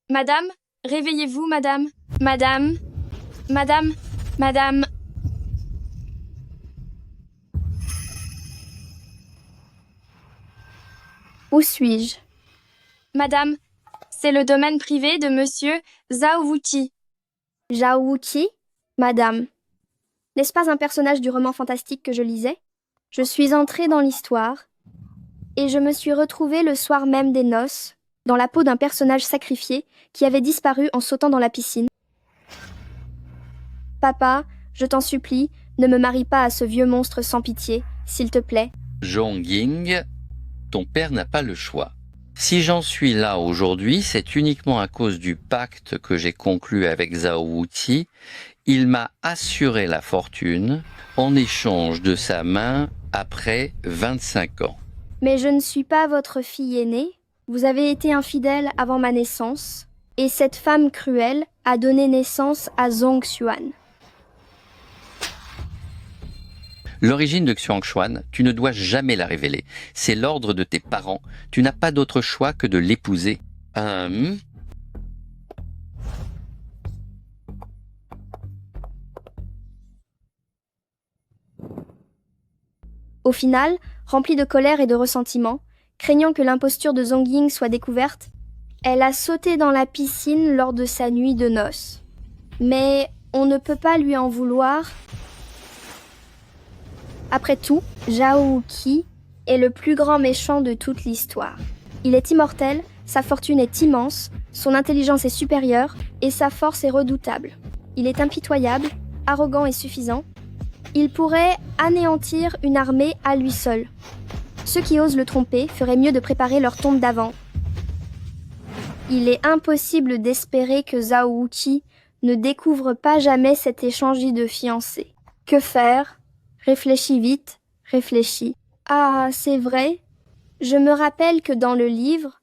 Madame, réveillez-vous, madame. Madame, madame, madame. Où suis-je? Madame, c'est le domaine privé de monsieur Zhao Wuqi. Zhao Wuqi? Madame. N'est-ce pas un personnage du roman fantastique que je lisais? Je suis entrée dans l'histoire et je me suis retrouvée le soir même des noces dans la peau d'un personnage sacrifié qui avait disparu en sautant dans la piscine. Papa, je t'en supplie, ne me marie pas à ce vieux monstre sans pitié, s'il te plaît. Zhongying, ton père n'a pas le choix. Si j'en suis là aujourd'hui, c'est uniquement à cause du pacte que j'ai conclu avec Zhao Wuqi. Il m'a assuré la fortune en échange de sa main après 25 ans. Mais je ne suis pas votre fille aînée. Vous avez été infidèle avant ma naissance, et cette femme cruelle a donné naissance à Zhong Xuan. L'origine de Xuanxuan, tu ne dois jamais la révéler. C'est l'ordre de tes parents. Tu n'as pas d'autre choix que de l'épouser. Au final, remplie de colère et de ressentiment, craignant que l'imposture de Zongying soit découverte, elle a sauté dans la piscine lors de sa nuit de noces. Mais on ne peut pas lui en vouloir. Après tout, Zhao Wuqi est le plus grand méchant de toute l'histoire. Il est immortel, sa fortune est immense, son intelligence est supérieure et sa force est redoutable. Il est impitoyable, arrogant et suffisant. Il pourrait anéantir une armée à lui seul. Ceux qui osent le tromper feraient mieux de préparer leur tombe d'avant. Il est impossible d'espérer que Zhao Wuqi ne découvre pas jamais cet échange de fiancés. Que faire? Réfléchis vite, réfléchis. Ah, c'est vrai. Je me rappelle que dans le livre,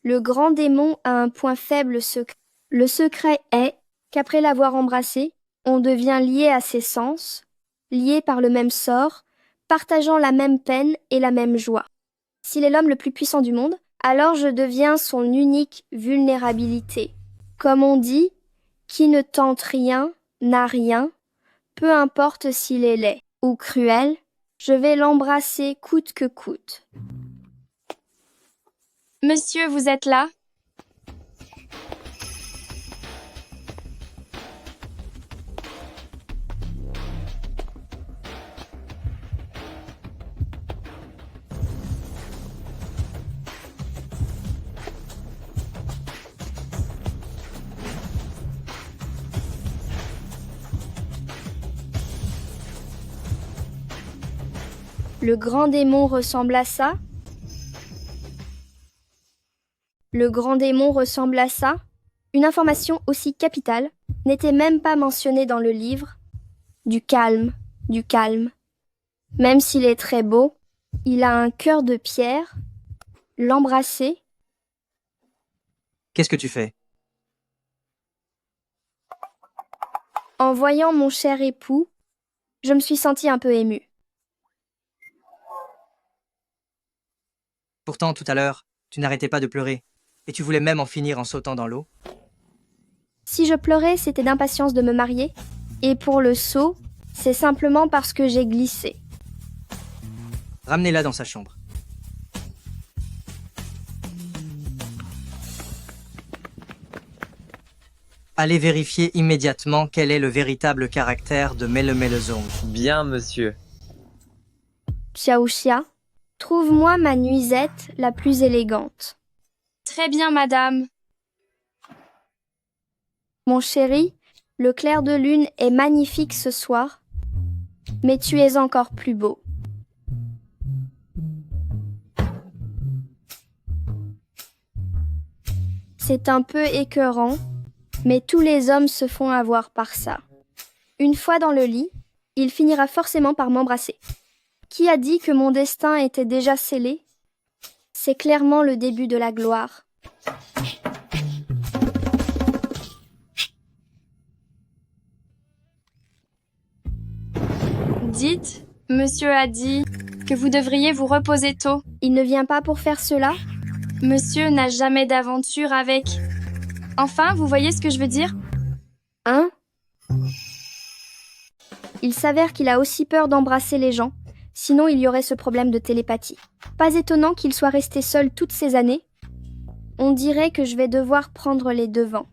le grand démon a un point faible secret. Le secret est qu'après l'avoir embrassé, on devient lié à ses sens, lié par le même sort, partageant la même peine et la même joie. S'il est l'homme le plus puissant du monde, alors je deviens son unique vulnérabilité. Comme on dit, qui ne tente rien n'a rien, peu importe s'il est laid ou cruel, je vais l'embrasser coûte que coûte. Monsieur, vous êtes là? Le grand démon ressemble à ça? Le grand démon ressemble à ça? Une information aussi capitale n'était même pas mentionnée dans le livre. Du calme, du calme. Même s'il est très beau, il a un cœur de pierre. L'embrasser? Qu'est-ce que tu fais? En voyant mon cher époux, je me suis sentie un peu émue. Pourtant, tout à l'heure, tu n'arrêtais pas de pleurer, et tu voulais même en finir en sautant dans l'eau. Si je pleurais, c'était d'impatience de me marier, et pour le saut, c'est simplement parce que j'ai glissé. Ramenez-la dans sa chambre. Allez vérifier immédiatement quel est le véritable caractère de Mele-Mele-Zong. Bien, monsieur. Xiaoxia, trouve-moi ma nuisette la plus élégante. Très bien, madame. Mon chéri, le clair de lune est magnifique ce soir, mais tu es encore plus beau. C'est un peu écœurant, mais tous les hommes se font avoir par ça. Une fois dans le lit, il finira forcément par m'embrasser. Qui a dit que mon destin était déjà scellé? C'est clairement le début de la gloire. Dites, monsieur a dit que vous devriez vous reposer tôt. Il ne vient pas pour faire cela? Monsieur n'a jamais d'aventure avec Enfin, vous voyez ce que je veux dire? Hein? Il s'avère qu'il a aussi peur d'embrasser les gens, sinon il y aurait ce problème de télépathie. Pas étonnant qu'il soit resté seul toutes ces années. On dirait que je vais devoir prendre les devants.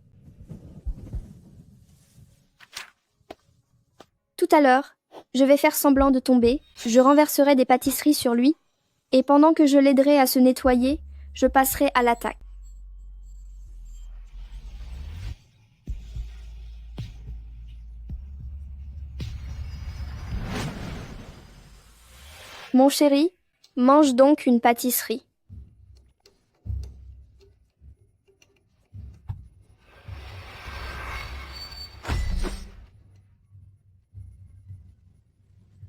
Tout à l'heure, je vais faire semblant de tomber, je renverserai des pâtisseries sur lui, et pendant que je l'aiderai à se nettoyer, je passerai à l'attaque. Mon chéri, mange donc une pâtisserie.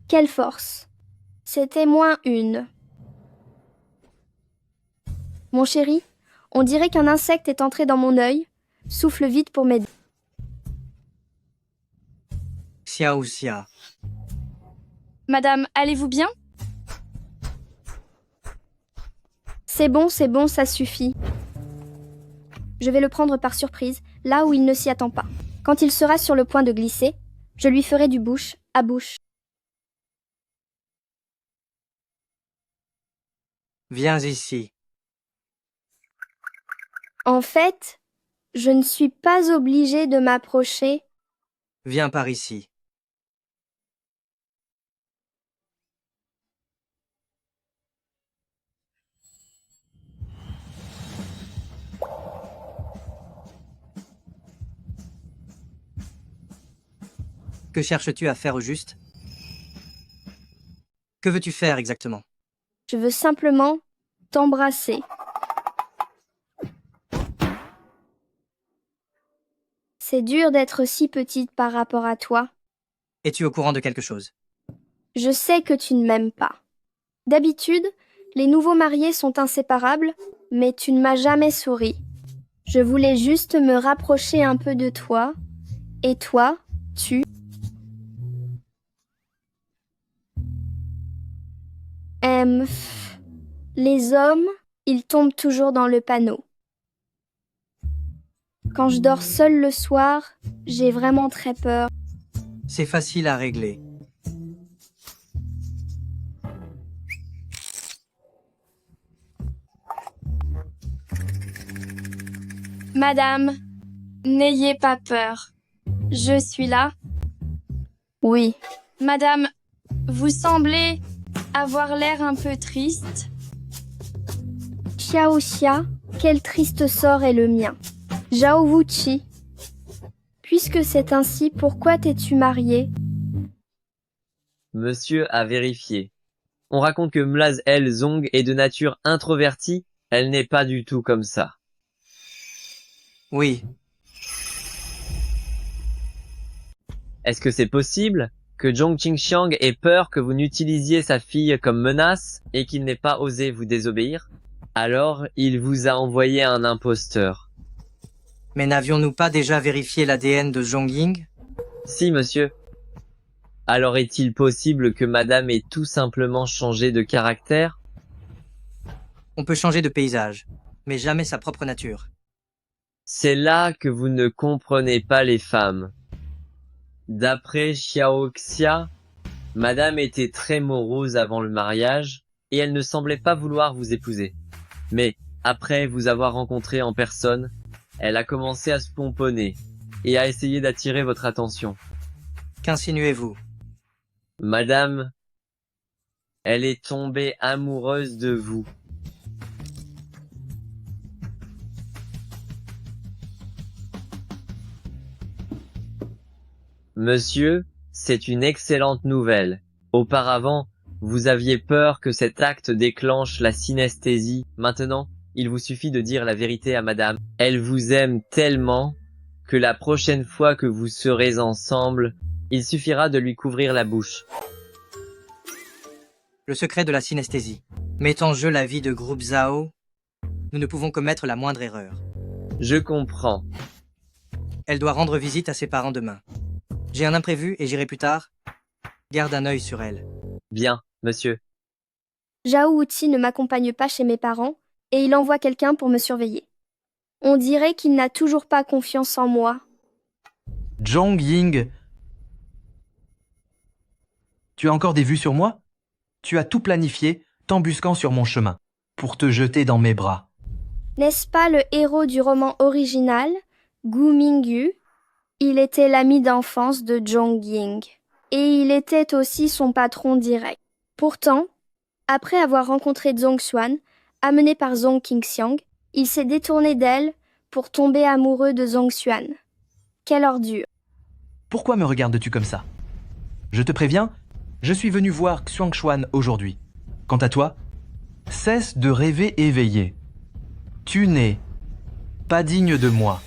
Quelle force! C'était -1. Mon chéri, on dirait qu'un insecte est entré dans mon œil. Souffle vite pour m'aider. Xiaoxia. Madame, allez-vous bien? C'est bon, ça suffit. Je vais le prendre par surprise, là où il ne s'y attend pas. Quand il sera sur le point de glisser, je lui ferai du bouche à bouche. Viens ici. En fait, je ne suis pas obligée de m'approcher. Viens par ici. Que cherches-tu à faire au juste? Que veux-tu faire exactement? Je veux simplement t'embrasser. C'est dur d'être si petite par rapport à toi. Es-tu au courant de quelque chose? Je sais que tu ne m'aimes pas. D'habitude, les nouveaux mariés sont inséparables, mais tu ne m'as jamais souri. Je voulais juste me rapprocher un peu de toi. Et toi, tu... Les hommes, ils tombent toujours dans le panneau. Quand je dors seule le soir, j'ai vraiment très peur. C'est facile à régler. Madame, n'ayez pas peur. Je suis là. Oui, Madame, vous semblez avoir l'air un peu triste. Xiaoxia, quel triste sort est le mien. Zhao Wuqi. Puisque c'est ainsi, pourquoi t'es-tu marié? Monsieur a vérifié. On raconte que Mlaz El Zong est de nature introvertie. Elle n'est pas du tout comme ça. Oui, Est-ce que c'est possible que Zhong Qingxiang ait peur que vous n'utilisiez sa fille comme menace et qu'il n'ait pas osé vous désobéir? Alors, il vous a envoyé un imposteur. mais n'avions-nous pas déjà vérifié l'ADN de Zhongying? Si, monsieur. Alors est-il possible que madame ait tout simplement changé de caractère? On peut changer de paysage, mais jamais sa propre nature. C'est là que vous ne comprenez pas les femmes. D'après Xiaoxia, madame était très morose avant le mariage et elle ne semblait pas vouloir vous épouser. Mais après vous avoir rencontré en personne, elle a commencé à se pomponner et à essayer d'attirer votre attention. Qu'insinuez-vous? Madame, elle est tombée amoureuse de vous. Monsieur, c'est une excellente nouvelle. Auparavant, vous aviez peur que cet acte déclenche la synesthésie. Maintenant, il vous suffit de dire la vérité à madame. Elle vous aime tellement que la prochaine fois que vous serez ensemble, il suffira de lui couvrir la bouche. Le secret de la synesthésie met en jeu la vie de groupe Zhao. Nous ne pouvons commettre la moindre erreur. Je comprends. Elle doit rendre visite à ses parents demain. J'ai un imprévu et j'irai plus tard. Garde un œil sur elle. Bien, monsieur. Zhao Wuqi ne m'accompagne pas chez mes parents et il envoie quelqu'un pour me surveiller. On dirait qu'il n'a toujours pas confiance en moi. Zhong Ying, tu as encore des vues sur moi? Tu as tout planifié, t'embusquant sur mon chemin, pour te jeter dans mes bras. N'est-ce pas le héros du roman original, Gu Mingyu? Il était l'ami d'enfance de Zhong Ying. Et il était aussi son patron direct. Pourtant, après avoir rencontré Zhong Xuan, amené par Zhong Qingxiang, il s'est détourné d'elle pour tomber amoureux de Zhong Xuan. Quelle ordure! Pourquoi me regardes-tu comme ça? Je te préviens, je suis venu voir Xuanxuan aujourd'hui. Quant à toi, cesse de rêver éveillé. Tu n'es pas digne de moi.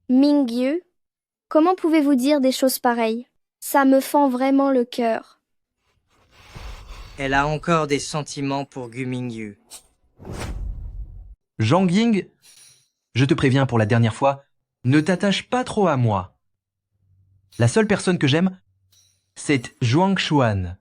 Mingyu, comment pouvez-vous dire des choses pareilles? Ça me fend vraiment le cœur. Elle a encore des sentiments pour Gu Mingyu. Zhang Ying, je te préviens pour la dernière fois, ne t'attache pas trop à moi. La seule personne que j'aime, c'est Xuanxuan.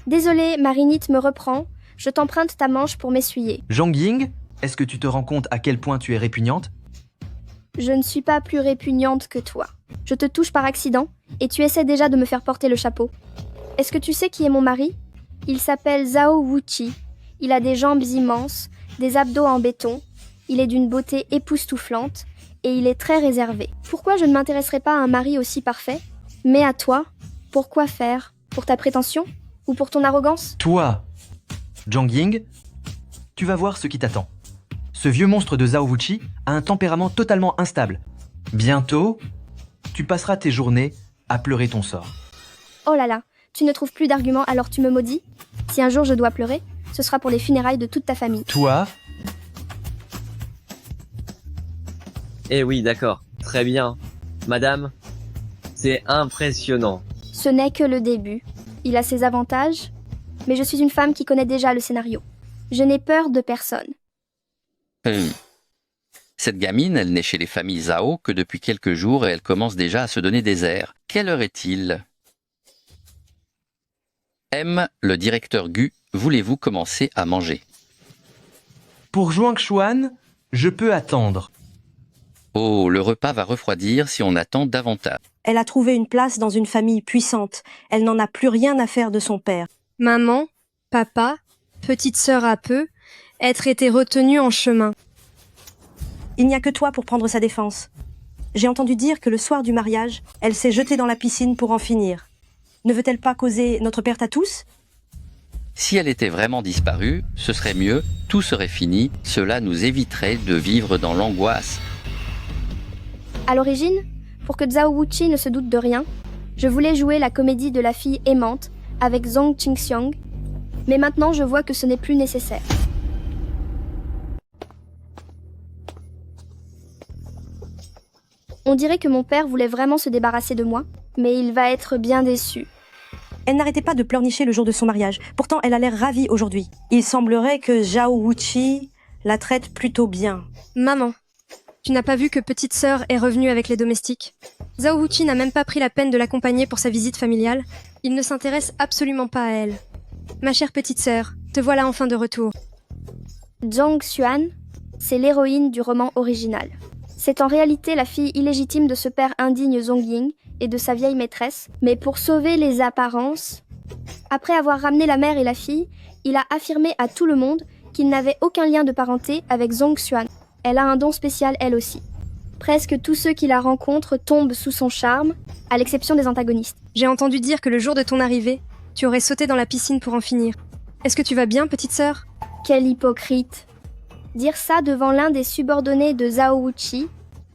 Désolée, Marinite me reprend. Je t'emprunte ta manche pour m'essuyer. Zhang Ying, est-ce que tu te rends compte à quel point tu es répugnante? Je ne suis pas plus répugnante que toi. Je te touche par accident et tu essaies déjà de me faire porter le chapeau. Est-ce que tu sais qui est mon mari? Il s'appelle Zhao Wuqi. Il a des jambes immenses, des abdos en béton. Il est d'une beauté époustouflante et il est très réservé. Pourquoi je ne m'intéresserais pas à un mari aussi parfait? Mais à toi, pourquoi faire? Pour ta prétention? Ou pour ton arrogance? Toi, Zhang Ying, tu vas voir ce qui t'attend. Ce vieux monstre de Zhao Wuqi a un tempérament totalement instable. Bientôt, tu passeras tes journées à pleurer ton sort. Oh là là, tu ne trouves plus d'arguments alors tu me maudis? Si un jour je dois pleurer, ce sera pour les funérailles de toute ta famille. Toi, Eh oui, d'accord. Très bien. Madame, c'est impressionnant. Ce n'est que le début. Il a ses avantages, mais je suis une femme qui connaît déjà le scénario. Je n'ai peur de personne. Cette gamine, elle n'est chez les familles Zhao que depuis quelques jours et elle commence déjà à se donner des airs. Quelle heure est-il? M, le directeur Gu, voulez-vous commencer à manger? pour Xuanxuan, je peux attendre. Oh, le repas va refroidir si on attend davantage. Elle a trouvé une place dans une famille puissante. Elle n'en a plus rien à faire de son père. Maman, papa, petite sœur à peu, être été retenue en chemin. Il n'y a que toi pour prendre sa défense. J'ai entendu dire que le soir du mariage, elle s'est jetée dans la piscine pour en finir. Ne veut-elle pas causer notre perte à tous? Si elle était vraiment disparue, ce serait mieux, tout serait fini, cela nous éviterait de vivre dans l'angoisse. À l'origine, pour que Zhao Wuqi ne se doute de rien, je voulais jouer la comédie de la fille aimante avec Zhong Qingxiang, mais maintenant je vois que ce n'est plus nécessaire. On dirait que mon père voulait vraiment se débarrasser de moi, mais il va être bien déçu. Elle n'arrêtait pas de pleurnicher le jour de son mariage. Pourtant, elle a l'air ravie aujourd'hui. Il semblerait que Zhao Wuqi la traite plutôt bien. Maman, tu n'as pas vu que petite sœur est revenue avec les domestiques? Zhao Wuqi n'a même pas pris la peine de l'accompagner pour sa visite familiale. Il ne s'intéresse absolument pas à elle. Ma chère petite sœur, te voilà enfin de retour. Zhong Xuan, c'est l'héroïne du roman original. C'est en réalité la fille illégitime de ce père indigne Zhong Ying et de sa vieille maîtresse, mais pour sauver les apparences, après avoir ramené la mère et la fille, il a affirmé à tout le monde qu'il n'avait aucun lien de parenté avec Zhong Xuan. Elle a un don spécial elle aussi. Presque tous ceux qui la rencontrent tombent sous son charme, à l'exception des antagonistes. J'ai entendu dire que le jour de ton arrivée, tu aurais sauté dans la piscine pour en finir. Est-ce que tu vas bien, petite sœur? Quel hypocrite! Dire ça devant l'un des subordonnés de Zhao Wuqi,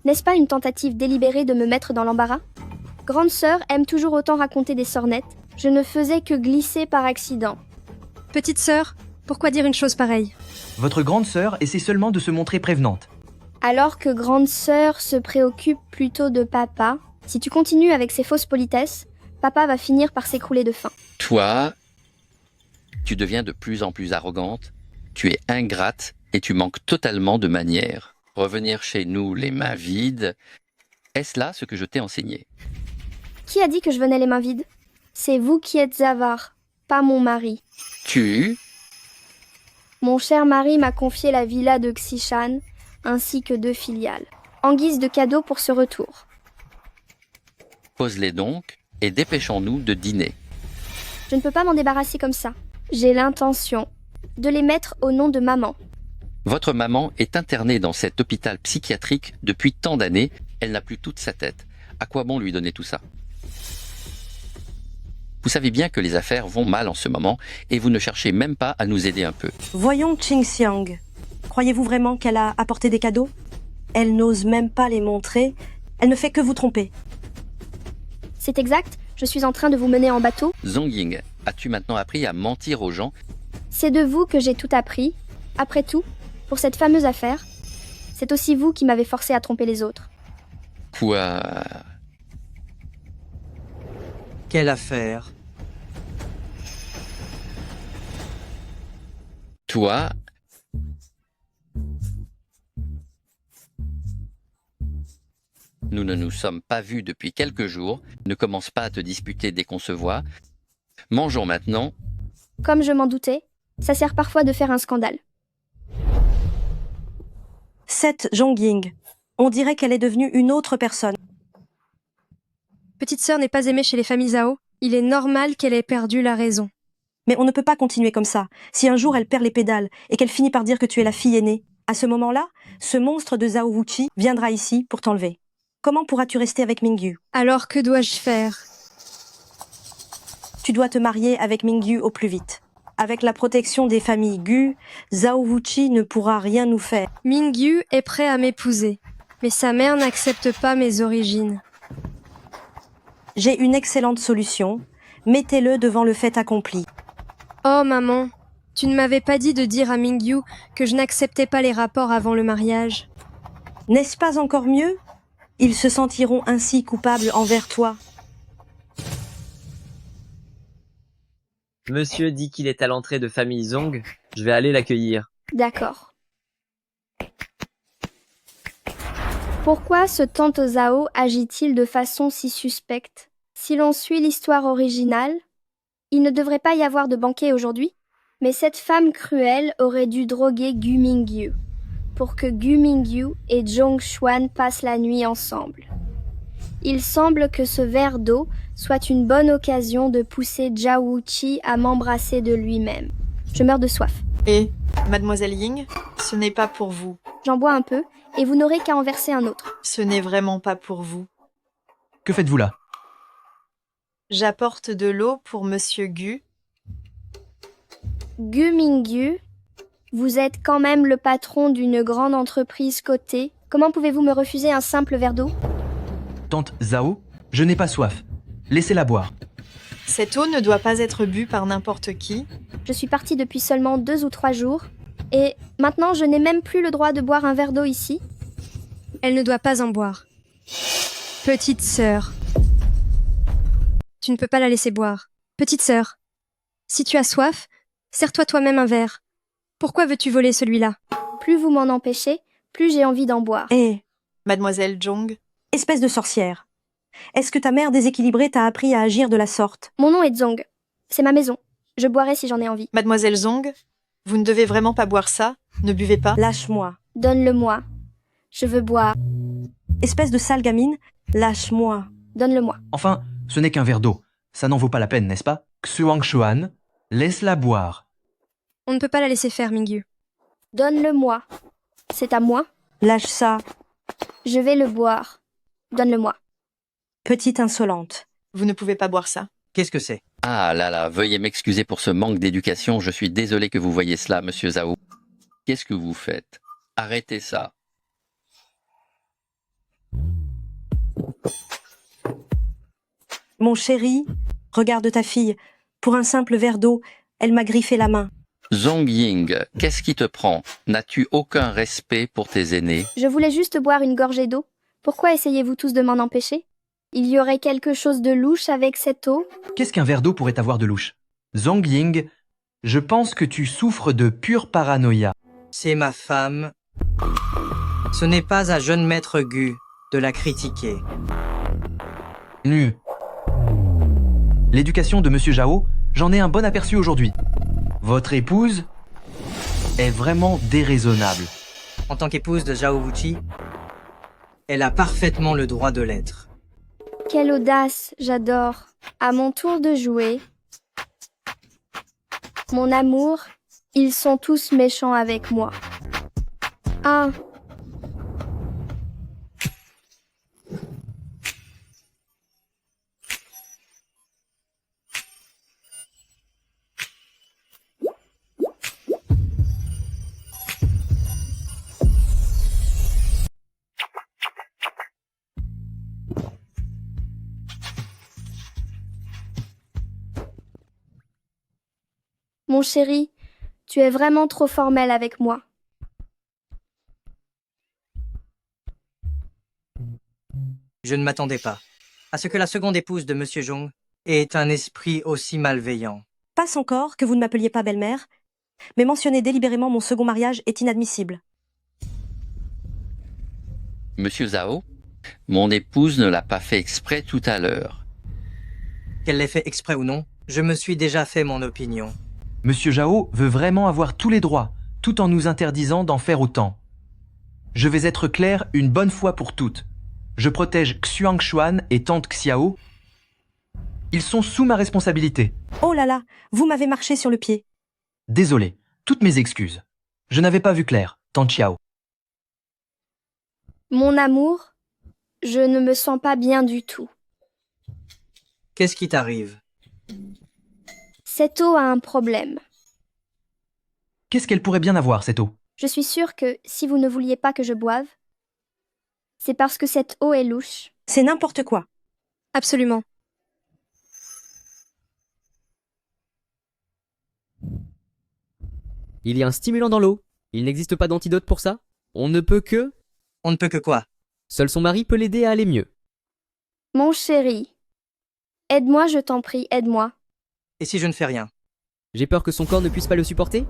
n'est-ce pas une tentative délibérée de me mettre dans l'embarras? Grande sœur aime toujours autant raconter des sornettes. Je ne faisais que glisser par accident. Petite sœur, pourquoi dire une chose pareille? Votre grande sœur essaie seulement de se montrer prévenante. Alors que grande sœur se préoccupe plutôt de papa, si tu continues avec ces fausses politesses, papa va finir par s'écrouler de faim. Toi, tu deviens de plus en plus arrogante, tu es ingrate et tu manques totalement de manières. Revenir chez nous les mains vides, est-ce là ce que je t'ai enseigné? Qui a dit que je venais les mains vides? C'est vous qui êtes avare. pas mon mari. Tu, Mon cher mari m'a confié la villa de Xishan, ainsi que 2 filiales, en guise de cadeau pour ce retour. pose-les donc et dépêchons-nous de dîner. Je ne peux pas m'en débarrasser comme ça. J'ai l'intention de les mettre au nom de maman. Votre maman est internée dans cet hôpital psychiatrique depuis tant d'années, elle n'a plus toute sa tête. À quoi bon lui donner tout ça? Vous savez bien que les affaires vont mal en ce moment et vous ne cherchez même pas à nous aider un peu. Voyons Qingxiang. Croyez-vous vraiment qu'elle a apporté des cadeaux? Elle n'ose même pas les montrer. Elle ne fait que vous tromper. C'est exact, je suis en train de vous mener en bateau. Zongying, as-tu maintenant appris à mentir aux gens? C'est de vous que j'ai tout appris. Après tout, pour cette fameuse affaire, c'est aussi vous qui m'avez forcé à tromper les autres. Quoi? Quelle affaire? Toi? Nous ne nous sommes pas vus depuis quelques jours. Ne commence pas à te disputer dès qu'on se voit. Mangeons maintenant. Comme je m'en doutais, ça sert parfois de faire un scandale. Cette Zhongying. On dirait qu'elle est devenue une autre personne. Petite sœur n'est pas aimée chez les familles Zhao. Il est normal qu'elle ait perdu la raison. Mais on ne peut pas continuer comme ça. Si un jour elle perd les pédales et qu'elle finit par dire que tu es la fille aînée, à ce moment-là, ce monstre de Zhao Wuqi viendra ici pour t'enlever. Comment pourras-tu rester avec Mingyu? Alors que dois-je faire? Tu dois te marier avec Mingyu au plus vite. Avec la protection des familles Gu, Zhao Wuqi ne pourra rien nous faire. Mingyu est prêt à m'épouser, mais sa mère n'accepte pas mes origines. J'ai une excellente solution. Mettez-le devant le fait accompli. Oh maman, tu ne m'avais pas dit de dire à Mingyu que je n'acceptais pas les rapports avant le mariage. N'est-ce pas encore mieux? Ils se sentiront ainsi coupables envers toi. Monsieur dit qu'il est à l'entrée de famille Zong. Je vais aller l'accueillir. D'accord. Pourquoi ce tante Zhao agit-il de façon si suspecte? Si l'on suit l'histoire originale, il ne devrait pas y avoir de banquet aujourd'hui, mais cette femme cruelle aurait dû droguer Gu Mingyu pour que Gu Mingyu et Zhong Xuan passent la nuit ensemble. Il semble que ce verre d'eau soit une bonne occasion de pousser Zhao Wuqi à m'embrasser de lui-même. Je meurs de soif. Et, mademoiselle Ying, ce n'est pas pour vous. J'en bois un peu, et vous n'aurez qu'à en verser un autre. Ce n'est vraiment pas pour vous. Que faites-vous là? J'apporte de l'eau pour monsieur Gu. Gu Mingyu, vous êtes quand même le patron d'une grande entreprise cotée. Comment pouvez-vous me refuser un simple verre d'eau? Tante Zhao, je n'ai pas soif. Laissez-la boire. Cette eau ne doit pas être bue par n'importe qui. Je suis partie depuis seulement 2 ou 3 jours, et maintenant je n'ai même plus le droit de boire un verre d'eau ici. Elle ne doit pas en boire. Petite sœur. Tu ne peux pas la laisser boire. Petite sœur. Si tu as soif, sers-toi toi-même un verre. Pourquoi veux-tu voler celui-là? Plus vous m'en empêchez, plus j'ai envie d'en boire. Hé, Mademoiselle Zhong, espèce de sorcière. Est-ce que ta mère déséquilibrée t'a appris à agir de la sorte? Mon nom est Zong. C'est ma maison. Je boirai si j'en ai envie. Mademoiselle Zhong, vous ne devez vraiment pas boire ça. Ne buvez pas. Lâche-moi. Donne-le-moi. Je veux boire. Espèce de sale gamine, lâche-moi. Donne-le-moi. Enfin, ce n'est qu'un verre d'eau. Ça n'en vaut pas la peine, n'est-ce pas? Xuang Xuan, laisse-la boire. On ne peut pas la laisser faire, Mingyu. Donne-le-moi. C'est à moi. Lâche ça, Je vais le boire. Donne-le-moi. petite insolente. Vous ne pouvez pas boire ça. Qu'est-ce que c'est? Ah là là, veuillez m'excuser pour ce manque d'éducation. Je suis désolé que vous voyez cela, monsieur Zhao. Qu'est-ce que vous faites? Arrêtez ça. Mon chéri, regarde ta fille. Pour un simple verre d'eau, elle m'a griffé la main. Zongying, qu'est-ce qui te prend? N'as-tu aucun respect pour tes aînés? Je voulais juste boire une gorgée d'eau. Pourquoi essayez-vous tous de m'en empêcher? Il y aurait quelque chose de louche avec cette eau? Qu'est-ce qu'un verre d'eau pourrait avoir de louche? Zongying, je pense que tu souffres de pure paranoïa. C'est ma femme. Ce n'est pas à jeune maître Gu de la critiquer. Nu. L'éducation de Monsieur Zhao, J'en ai un bon aperçu aujourd'hui. Votre épouse est vraiment déraisonnable. En tant qu'épouse de Zhao Wuqi, elle a parfaitement le droit de l'être. Quelle audace, j'adore. À mon tour de jouer. Mon amour, ils sont tous méchants avec moi. Ah, mon chéri, tu es vraiment trop formel avec moi. Je ne m'attendais pas à ce que la seconde épouse de Monsieur Zhong ait un esprit aussi malveillant. Passe encore que vous ne m'appeliez pas belle-mère, mais mentionner délibérément mon second mariage est inadmissible. Monsieur Zhao, mon épouse ne l'a pas fait exprès tout à l'heure. Qu'elle l'ait fait exprès ou non, je me suis déjà fait mon opinion. Monsieur Zhao veut vraiment avoir tous les droits, tout en nous interdisant d'en faire autant. Je vais être clair une bonne fois pour toutes. Je protège Xuang Xuan et tante Xiao. Ils sont sous ma responsabilité. Oh là là, vous m'avez marché sur le pied. Désolé, toutes mes excuses. Je n'avais pas vu clair, tante Xiao. Mon amour, je ne me sens pas bien du tout. Qu'est-ce qui t'arrive? Cette eau a un problème. Qu'est-ce qu'elle pourrait bien avoir, cette eau? Je suis sûre que si vous ne vouliez pas que je boive, c'est parce que cette eau est louche. C'est n'importe quoi. Absolument. Il y a un stimulant dans l'eau. Il n'existe pas d'antidote pour ça. On ne peut que... On ne peut que quoi? Seul son mari peut l'aider à aller mieux. Mon chéri, aide-moi, je t'en prie, aide-moi. Et si je ne fais rien? J'ai peur que son corps ne puisse pas le supporter.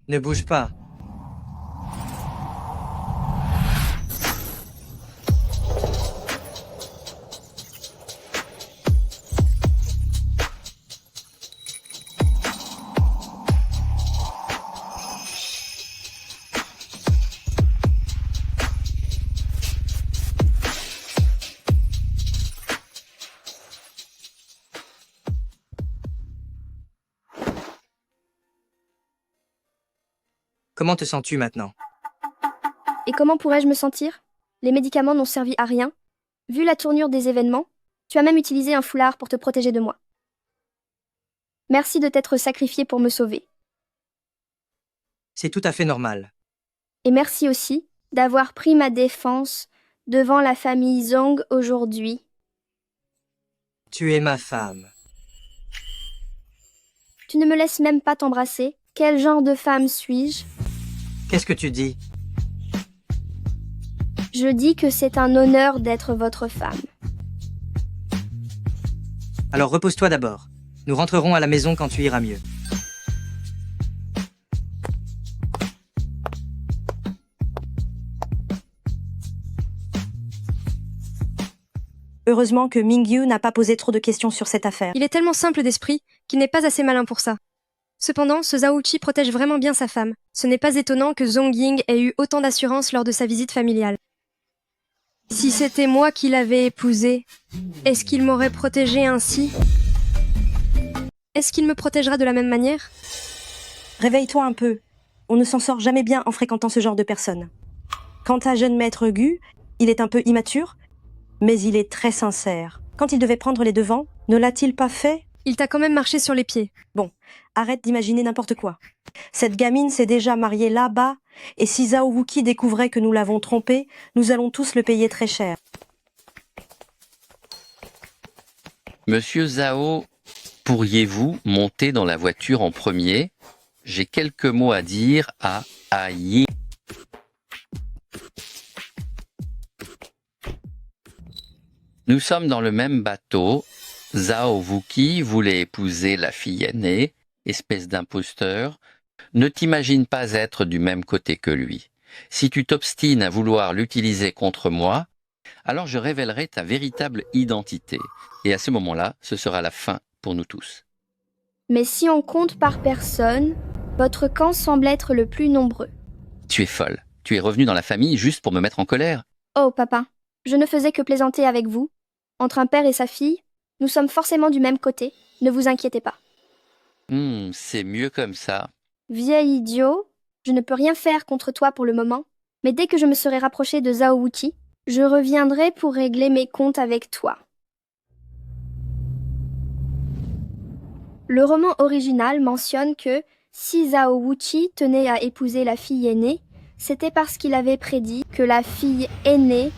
Ne bouge pas. Comment te sens-tu maintenant? Et comment pourrais-je me sentir? Les médicaments n'ont servi à rien. Vu la tournure des événements, tu as même utilisé un foulard pour te protéger de moi. Merci de t'être sacrifié pour me sauver. C'est tout à fait normal. Et merci aussi d'avoir pris ma défense devant la famille Zhong aujourd'hui. Tu es ma femme. Tu ne me laisses même pas t'embrasser. Quel genre de femme suis-je? Qu'est-ce que tu dis? Je dis que c'est un honneur d'être votre femme. Alors repose-toi d'abord. Nous rentrerons à la maison quand tu iras mieux. Heureusement que Mingyu n'a pas posé trop de questions sur cette affaire. Il est tellement simple d'esprit qu'il n'est pas assez malin pour ça. Cependant, ce Zhao Wuqi protège vraiment bien sa femme. Ce n'est pas étonnant que Zhong Ying ait eu autant d'assurance lors de sa visite familiale. Si c'était moi qui l'avais épousé, est-ce qu'il m'aurait protégé ainsi? Est-ce qu'il me protégera de la même manière? Réveille-toi un peu. On ne s'en sort jamais bien en fréquentant ce genre de personnes. Quant à jeune maître Gu, il est un peu immature, mais il est très sincère. Quand il devait prendre les devants, ne l'a-t-il pas fait? Il t'a quand même marché sur les pieds. Bon, arrête d'imaginer n'importe quoi. Cette gamine s'est déjà mariée là-bas, et si Zhao Wuqi découvrait que nous l'avons trompée, nous allons tous le payer très cher. Monsieur Zhao, pourriez-vous monter dans la voiture en premier? J'ai quelques mots à dire à Yi. Nous sommes dans le même bateau. Zhao Wuqi voulait épouser la fille aînée, espèce d'imposteur. Ne t'imagine pas être du même côté que lui. Si tu t'obstines à vouloir l'utiliser contre moi, alors je révélerai ta véritable identité. Et à ce moment-là, ce sera la fin pour nous tous. Mais si on compte par personne, votre camp semble être le plus nombreux. Tu es folle. Tu es revenue dans la famille juste pour me mettre en colère. Oh, papa, je ne faisais que plaisanter avec vous. Entre un père et sa fille, nous sommes forcément du même côté. Ne vous inquiétez pas. C'est mieux comme ça. Vieil idiot, je ne peux rien faire contre toi pour le moment, mais dès que je me serai rapproché de Zhao Wuqi, je reviendrai pour régler mes comptes avec toi. Le roman original mentionne que si Zhao Wuqi tenait à épouser la fille aînée, c'était parce qu'il avait prédit que la fille aînée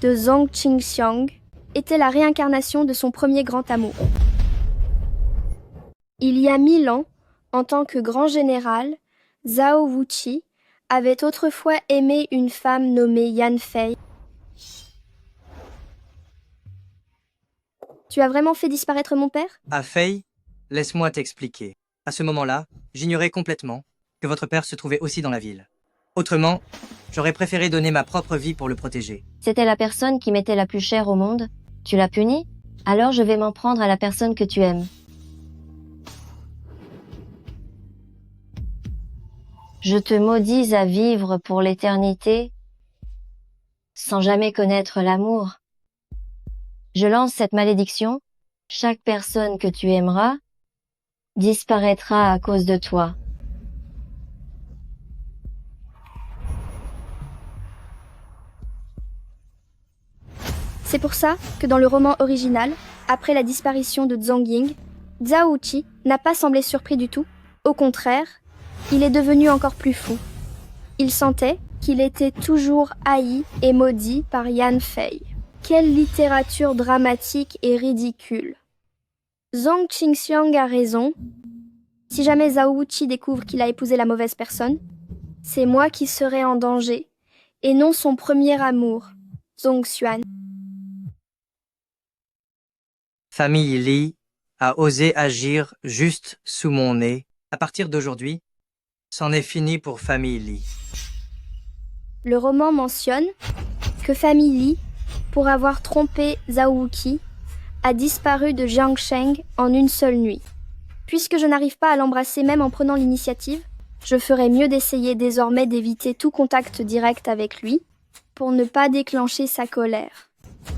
de Zhang Qingxiang était la réincarnation de son premier grand amour. Il y a 1000 ans, en tant que grand général, Zhao Wuqi avait autrefois aimé une femme nommée Yan Fei. Tu as vraiment fait disparaître mon père? Ah, Fei, laisse-moi t'expliquer. À ce moment-là, j'ignorais complètement que votre père se trouvait aussi dans la ville. Autrement, j'aurais préféré donner ma propre vie pour le protéger. C'était la personne qui m'était la plus chère au monde. Tu l'as puni? Alors je vais m'en prendre à la personne que tu aimes. Je te maudis à vivre pour l'éternité sans jamais connaître l'amour. Je lance cette malédiction. Chaque personne que tu aimeras disparaîtra à cause de toi. C'est pour ça que dans le roman original, après la disparition de Zhang Ying, Zhao Wuqi n'a pas semblé surpris du tout. Au contraire, il est devenu encore plus fou. Il sentait qu'il était toujours haï et maudit par Yan Fei. Quelle littérature dramatique et ridicule. Zhang Qingxiang a raison. Si jamais Zhao Wuqi découvre qu'il a épousé la mauvaise personne, c'est moi qui serai en danger, et non son premier amour, Zhong Xuan. Famille Li a osé agir juste sous mon nez. À partir d'aujourd'hui, c'en est fini pour Famille Li. Le roman mentionne que Famille Li, pour avoir trompé Zhao Wuqi, a disparu de Jiangsheng en une seule nuit. Puisque je n'arrive pas à l'embrasser même en prenant l'initiative, je ferais mieux d'essayer désormais d'éviter tout contact direct avec lui pour ne pas déclencher sa colère.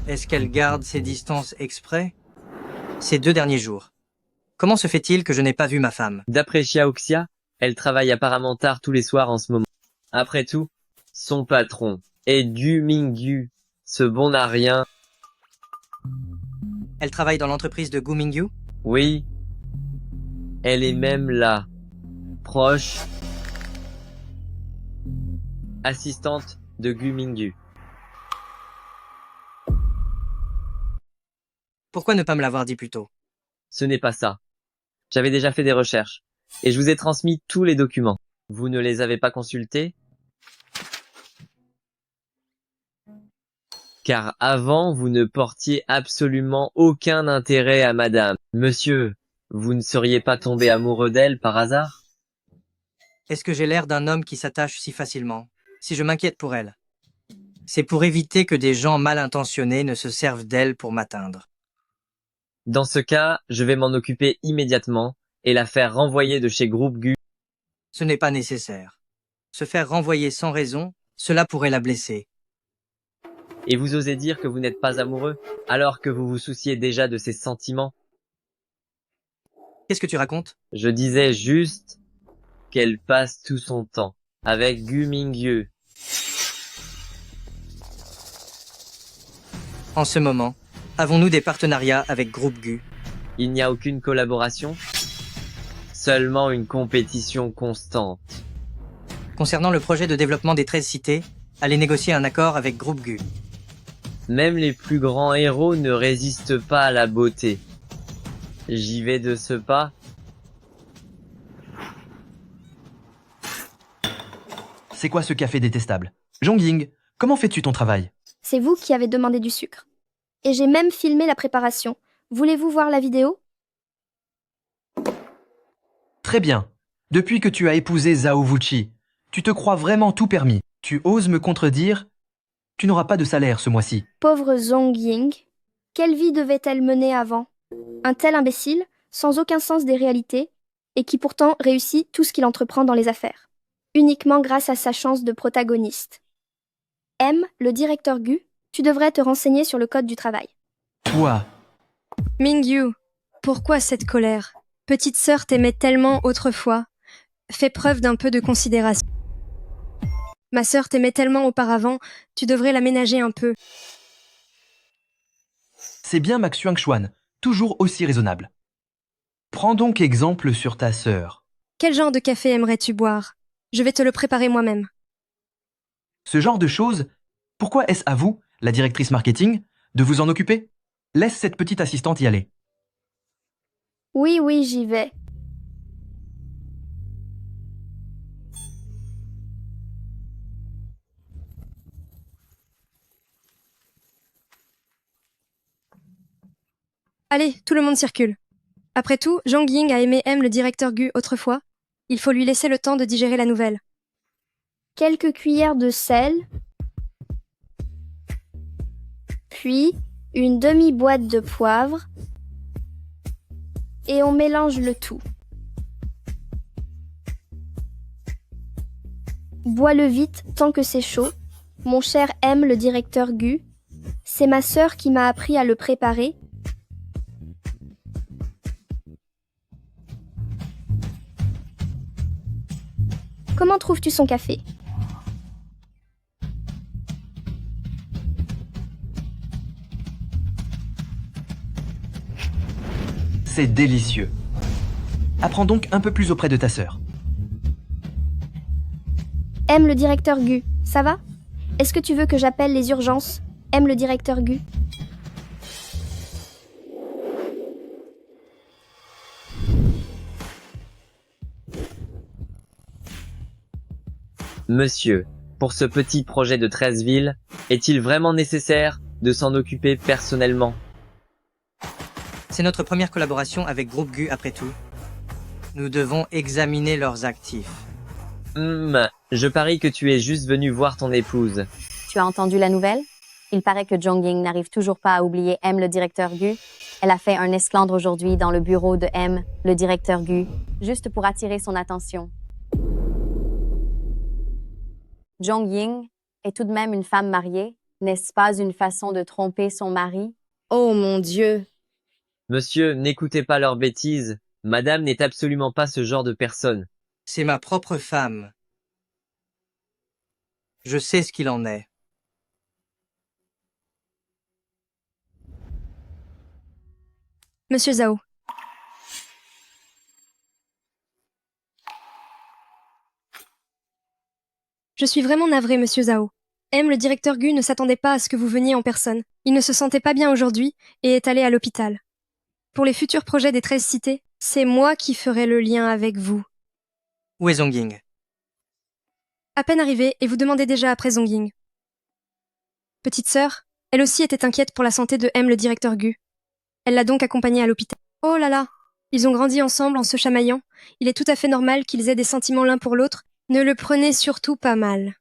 Est-ce qu'elle garde ses distances exprès? Ces 2 derniers jours. Comment se fait-il que je n'ai pas vu ma femme? D'après Xiaoxia, elle travaille apparemment tard tous les soirs en ce moment. Après tout, son patron est Gu Mingyu. Ce bon n'a rien. Elle travaille dans l'entreprise de Gu Mingyu? Oui. Elle est même là. Proche. Assistante de Gu Mingyu. Pourquoi ne pas me l'avoir dit plus tôt? Ce n'est pas ça. J'avais déjà fait des recherches. Et je vous ai transmis tous les documents. Vous ne les avez pas consultés? Car avant, vous ne portiez absolument aucun intérêt à madame. Monsieur, vous ne seriez pas tombé amoureux d'elle par hasard? Est-ce que j'ai l'air d'un homme qui s'attache si facilement? Si je m'inquiète pour elle, c'est pour éviter que des gens mal intentionnés ne se servent d'elle pour m'atteindre. Dans ce cas, je vais m'en occuper immédiatement et la faire renvoyer de chez Groupe Gu. Ce n'est pas nécessaire. Se faire renvoyer sans raison, cela pourrait la blesser. Et vous osez dire que vous n'êtes pas amoureux, alors que vous vous souciez déjà de ses sentiments? Qu'est-ce que tu racontes? Je disais juste qu'elle passe tout son temps avec Gu Mingyu. En ce moment, avons-nous des partenariats avec Groupe Gu? Il n'y a aucune collaboration, seulement une compétition constante. Concernant le projet de développement des 13 cités, allez négocier un accord avec Groupe Gu. Même les plus grands héros ne résistent pas à la beauté. J'y vais de ce pas. C'est quoi ce café détestable? Jongying, comment fais-tu ton travail? C'est vous qui avez demandé du sucre. Et j'ai même filmé la préparation. Voulez-vous voir la vidéo? Très bien. Depuis que tu as épousé Zhao Wuqi, tu te crois vraiment tout permis. Tu oses me contredire? Tu n'auras pas de salaire ce mois-ci. Pauvre Zongying. Quelle vie devait-elle mener avant? Un tel imbécile, sans aucun sens des réalités, et qui pourtant réussit tout ce qu'il entreprend dans les affaires. Uniquement grâce à sa chance de protagoniste. M, le directeur Gu, tu devrais te renseigner sur le code du travail. Toi, Mingyu, pourquoi cette colère? Petite sœur t'aimait tellement autrefois. Fais preuve d'un peu de considération. Ma sœur t'aimait tellement auparavant, tu devrais l'aménager un peu. c'est bien ma Xuanxuan, toujours aussi raisonnable. Prends donc exemple sur ta sœur. Quel genre de café aimerais-tu boire? Je vais te le préparer moi-même. Ce genre de choses, pourquoi est-ce à vous, la directrice marketing, de vous en occuper? Laisse cette petite assistante y aller. Oui, oui, j'y vais. Allez, tout le monde circule. Après tout, Zhang Ying a aimé M le directeur Gu autrefois. Il faut lui laisser le temps de digérer la nouvelle. Quelques cuillères de sel, puis une demi-boîte de poivre, et on mélange le tout. Bois-le vite tant que c'est chaud. Mon cher M, le directeur Gu, c'est ma sœur qui m'a appris à le préparer. Comment trouves-tu son café? C'est délicieux. Apprends donc un peu plus auprès de ta sœur. M, le directeur Gu, ça va? Est-ce que tu veux que j'appelle les urgences? M, le directeur Gu. Monsieur, pour ce petit projet de 13 villes, est-il vraiment nécessaire de s'en occuper personnellement? C'est notre première collaboration avec Groupe Gu après tout. Nous devons examiner leurs actifs. Je parie que tu es juste venu voir ton épouse. Tu as entendu la nouvelle? Il paraît que Jongying n'arrive toujours pas à oublier M, le directeur Gu. Elle a fait un esclandre aujourd'hui dans le bureau de M, le directeur Gu, juste pour attirer son attention. Jongying est tout de même une femme mariée. N'est-ce pas une façon de tromper son mari? Oh mon Dieu! Monsieur, n'écoutez pas leurs bêtises. Madame n'est absolument pas ce genre de personne. C'est ma propre femme. Je sais ce qu'il en est. Monsieur Zhao. Je suis vraiment navrée, monsieur Zhao. M, le directeur Gu, ne s'attendait pas à ce que vous veniez en personne. Il ne se sentait pas bien aujourd'hui et est allé à l'hôpital. Pour les futurs projets des 13 cités, c'est moi qui ferai le lien avec vous. Où est Zongying? À peine arrivé, et vous demandez déjà après Zongying. Petite sœur, elle aussi était inquiète pour la santé de M, le directeur Gu. Elle l'a donc accompagné à l'hôpital. Oh là là! Ils ont grandi ensemble en se chamaillant. Il est tout à fait normal qu'ils aient des sentiments l'un pour l'autre. Ne le prenez surtout pas mal.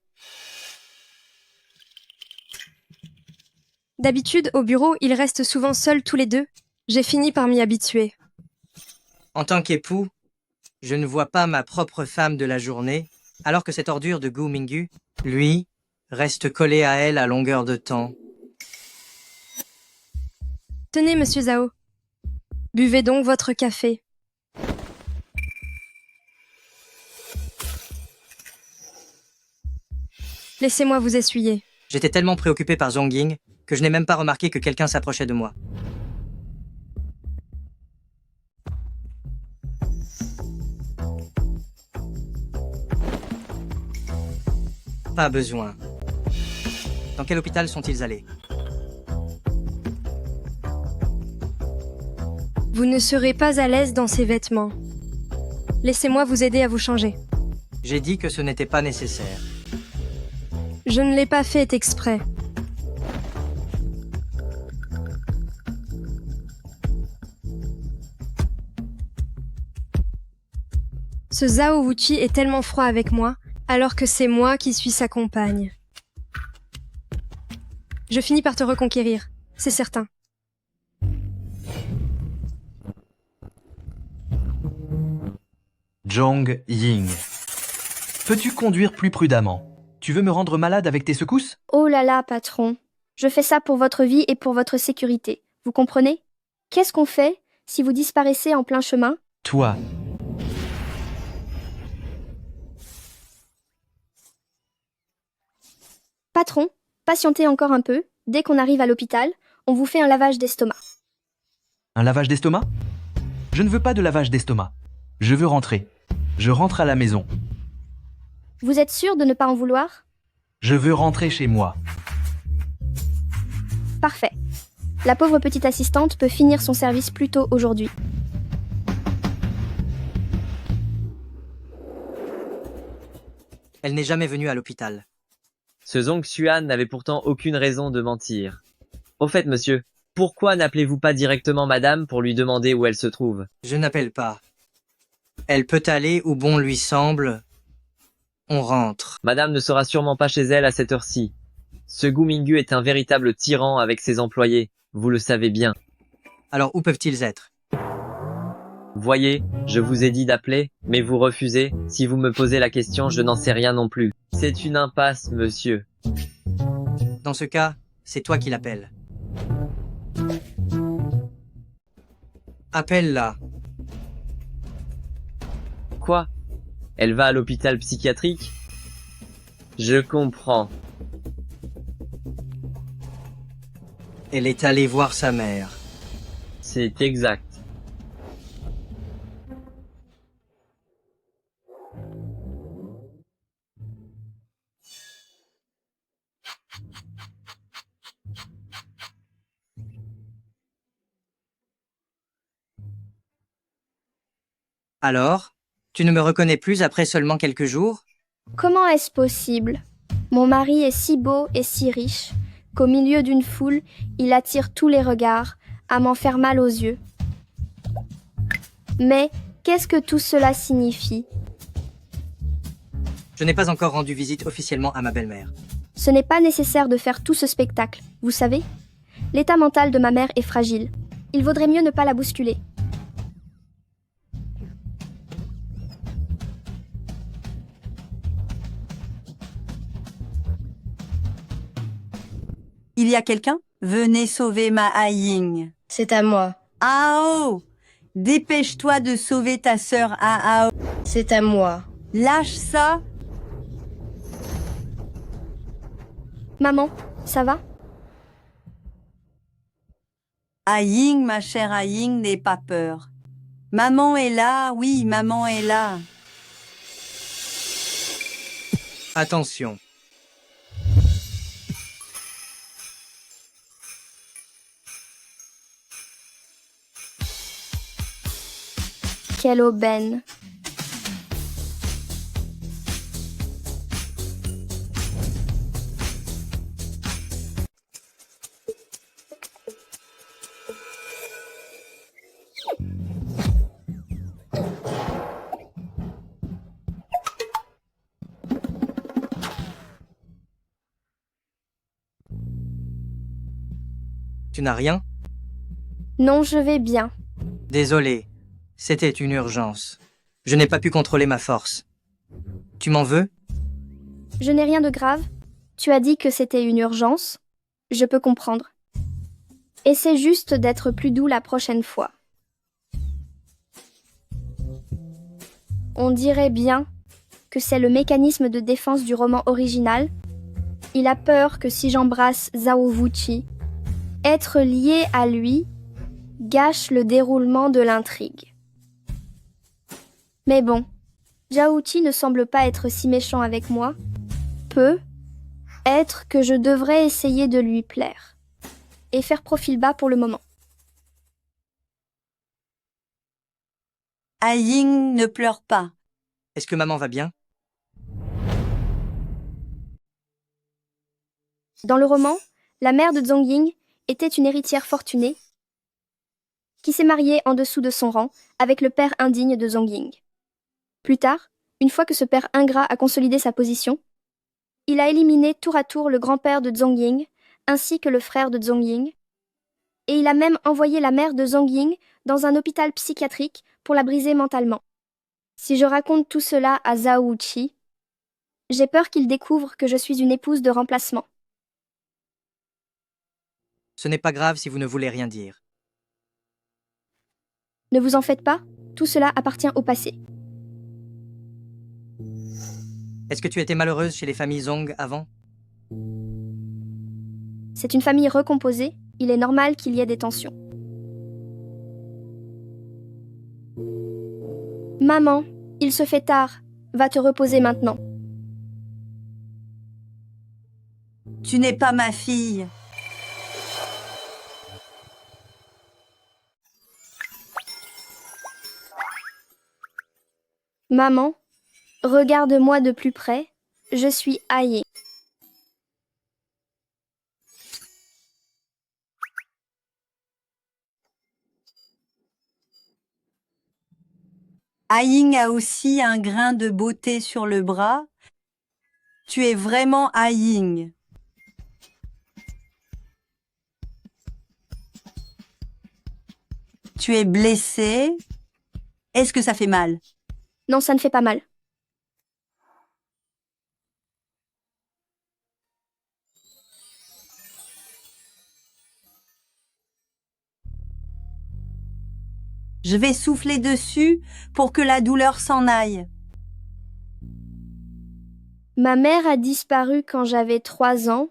D'habitude, au bureau, ils restent souvent seuls tous les deux. J'ai fini par m'y habituer. En tant qu'époux, je ne vois pas ma propre femme de la journée, alors que cette ordure de Gu Mingyu, lui, reste collé à elle à longueur de temps. Tenez, monsieur Zhao. Buvez donc votre café. Laissez-moi vous essuyer. J'étais tellement préoccupé par Zongying que je n'ai même pas remarqué que quelqu'un s'approchait de moi. Pas besoin. Dans quel hôpital sont-ils allés? Vous ne serez pas à l'aise dans ces vêtements. Laissez-moi vous aider à vous changer. J'ai dit que ce n'était pas nécessaire. Je ne l'ai pas fait exprès. Ce Zhao Wuqi est tellement froid avec moi, alors que c'est moi qui suis sa compagne. Je finis par te reconquérir, c'est certain. Zhong Ying. Peux-tu conduire plus prudemment? Tu veux me rendre malade avec tes secousses? Oh là là, patron. Je fais ça pour votre vie et pour votre sécurité. Vous comprenez? Qu'est-ce qu'on fait si vous disparaissez en plein chemin? Toi. Patron, patientez encore un peu. Dès qu'on arrive à l'hôpital, on vous fait un lavage d'estomac. Un lavage d'estomac? Je ne veux pas de lavage d'estomac. Je veux rentrer. Je rentre à la maison. Vous êtes sûr de ne pas en vouloir? Je veux rentrer chez moi. Parfait. La pauvre petite assistante peut finir son service plus tôt aujourd'hui. Elle n'est jamais venue à l'hôpital. Ce Zhongxuan n'avait pourtant aucune raison de mentir. Au fait, monsieur, pourquoi n'appelez-vous pas directement madame pour lui demander où elle se trouve? Je n'appelle pas. Elle peut aller où bon lui semble. On rentre. Madame ne sera sûrement pas chez elle à cette heure-ci. Ce Gu Mingyu est un véritable tyran avec ses employés, vous le savez bien. Alors où peuvent-ils être? Voyez, je vous ai dit d'appeler, mais vous refusez. Si vous me posez la question, je n'en sais rien non plus. C'est une impasse, monsieur. Dans ce cas, c'est toi qui l'appelles. Appelle-la. Quoi? Elle va à l'hôpital psychiatrique? Je comprends. Elle est allée voir sa mère. C'est exact. Alors, tu ne me reconnais plus après seulement quelques jours? Comment est-ce possible? Mon mari est si beau et si riche qu'au milieu d'une foule, il attire tous les regards, à m'en faire mal aux yeux. Mais qu'est-ce que tout cela signifie? Je n'ai pas encore rendu visite officiellement à ma belle-mère. Ce n'est pas nécessaire de faire tout ce spectacle, vous savez? L'état mental de ma mère est fragile. Il vaudrait mieux ne pas la bousculer. Il y a quelqu'un? Venez sauver ma Aïng. C'est à moi. Ao! Dépêche-toi de sauver ta sœur Ao. C'est à moi. Lâche ça. Maman, ça va? Aïng, ma chère Aïng, n'aie pas peur. Maman est là, oui, maman est là. Attention. Quelle aubaine! Tu n'as rien? Non, je vais bien. Désolé. C'était une urgence. Je n'ai pas pu contrôler ma force. Tu m'en veux? Je n'ai rien de grave. Tu as dit que c'était une urgence. Je peux comprendre. Essaie juste d'être plus doux la prochaine fois. On dirait bien que c'est le mécanisme de défense du roman original. Il a peur que si j'embrasse Zhao Wuqi, être lié à lui gâche le déroulement de l'intrigue. Mais bon, Zhao Wuqi ne semble pas être si méchant avec moi. Peut être que je devrais essayer de lui plaire. Et faire profil bas pour le moment. Ying, ne pleure pas. Est-ce que maman va bien? Dans le roman, la mère de Zhong Ying était une héritière fortunée qui s'est mariée en dessous de son rang avec le père indigne de Zhong Ying. Plus tard, une fois que ce père ingrat a consolidé sa position, il a éliminé tour à tour le grand-père de Zhong Ying ainsi que le frère de Zhong Ying, et il a même envoyé la mère de Zhong Ying dans un hôpital psychiatrique pour la briser mentalement. Si je raconte tout cela à Zhao Wuqi, j'ai peur qu'il découvre que je suis une épouse de remplacement. Ce n'est pas grave si vous ne voulez rien dire. Ne vous en faites pas, tout cela appartient au passé. Est-ce que tu étais malheureuse chez les familles Zong avant? C'est une famille recomposée, il est normal qu'il y ait des tensions. Maman, il se fait tard, va te reposer maintenant. Tu n'es pas ma fille. Maman, regarde-moi de plus près, je suis Aye. Ying a aussi un grain de beauté sur le bras. Tu es vraiment Ying. Tu es blessée. Est-ce que ça fait mal? Non, ça ne fait pas mal. Je vais souffler dessus pour que la douleur s'en aille. Ma mère a disparu quand j'avais 3 ans.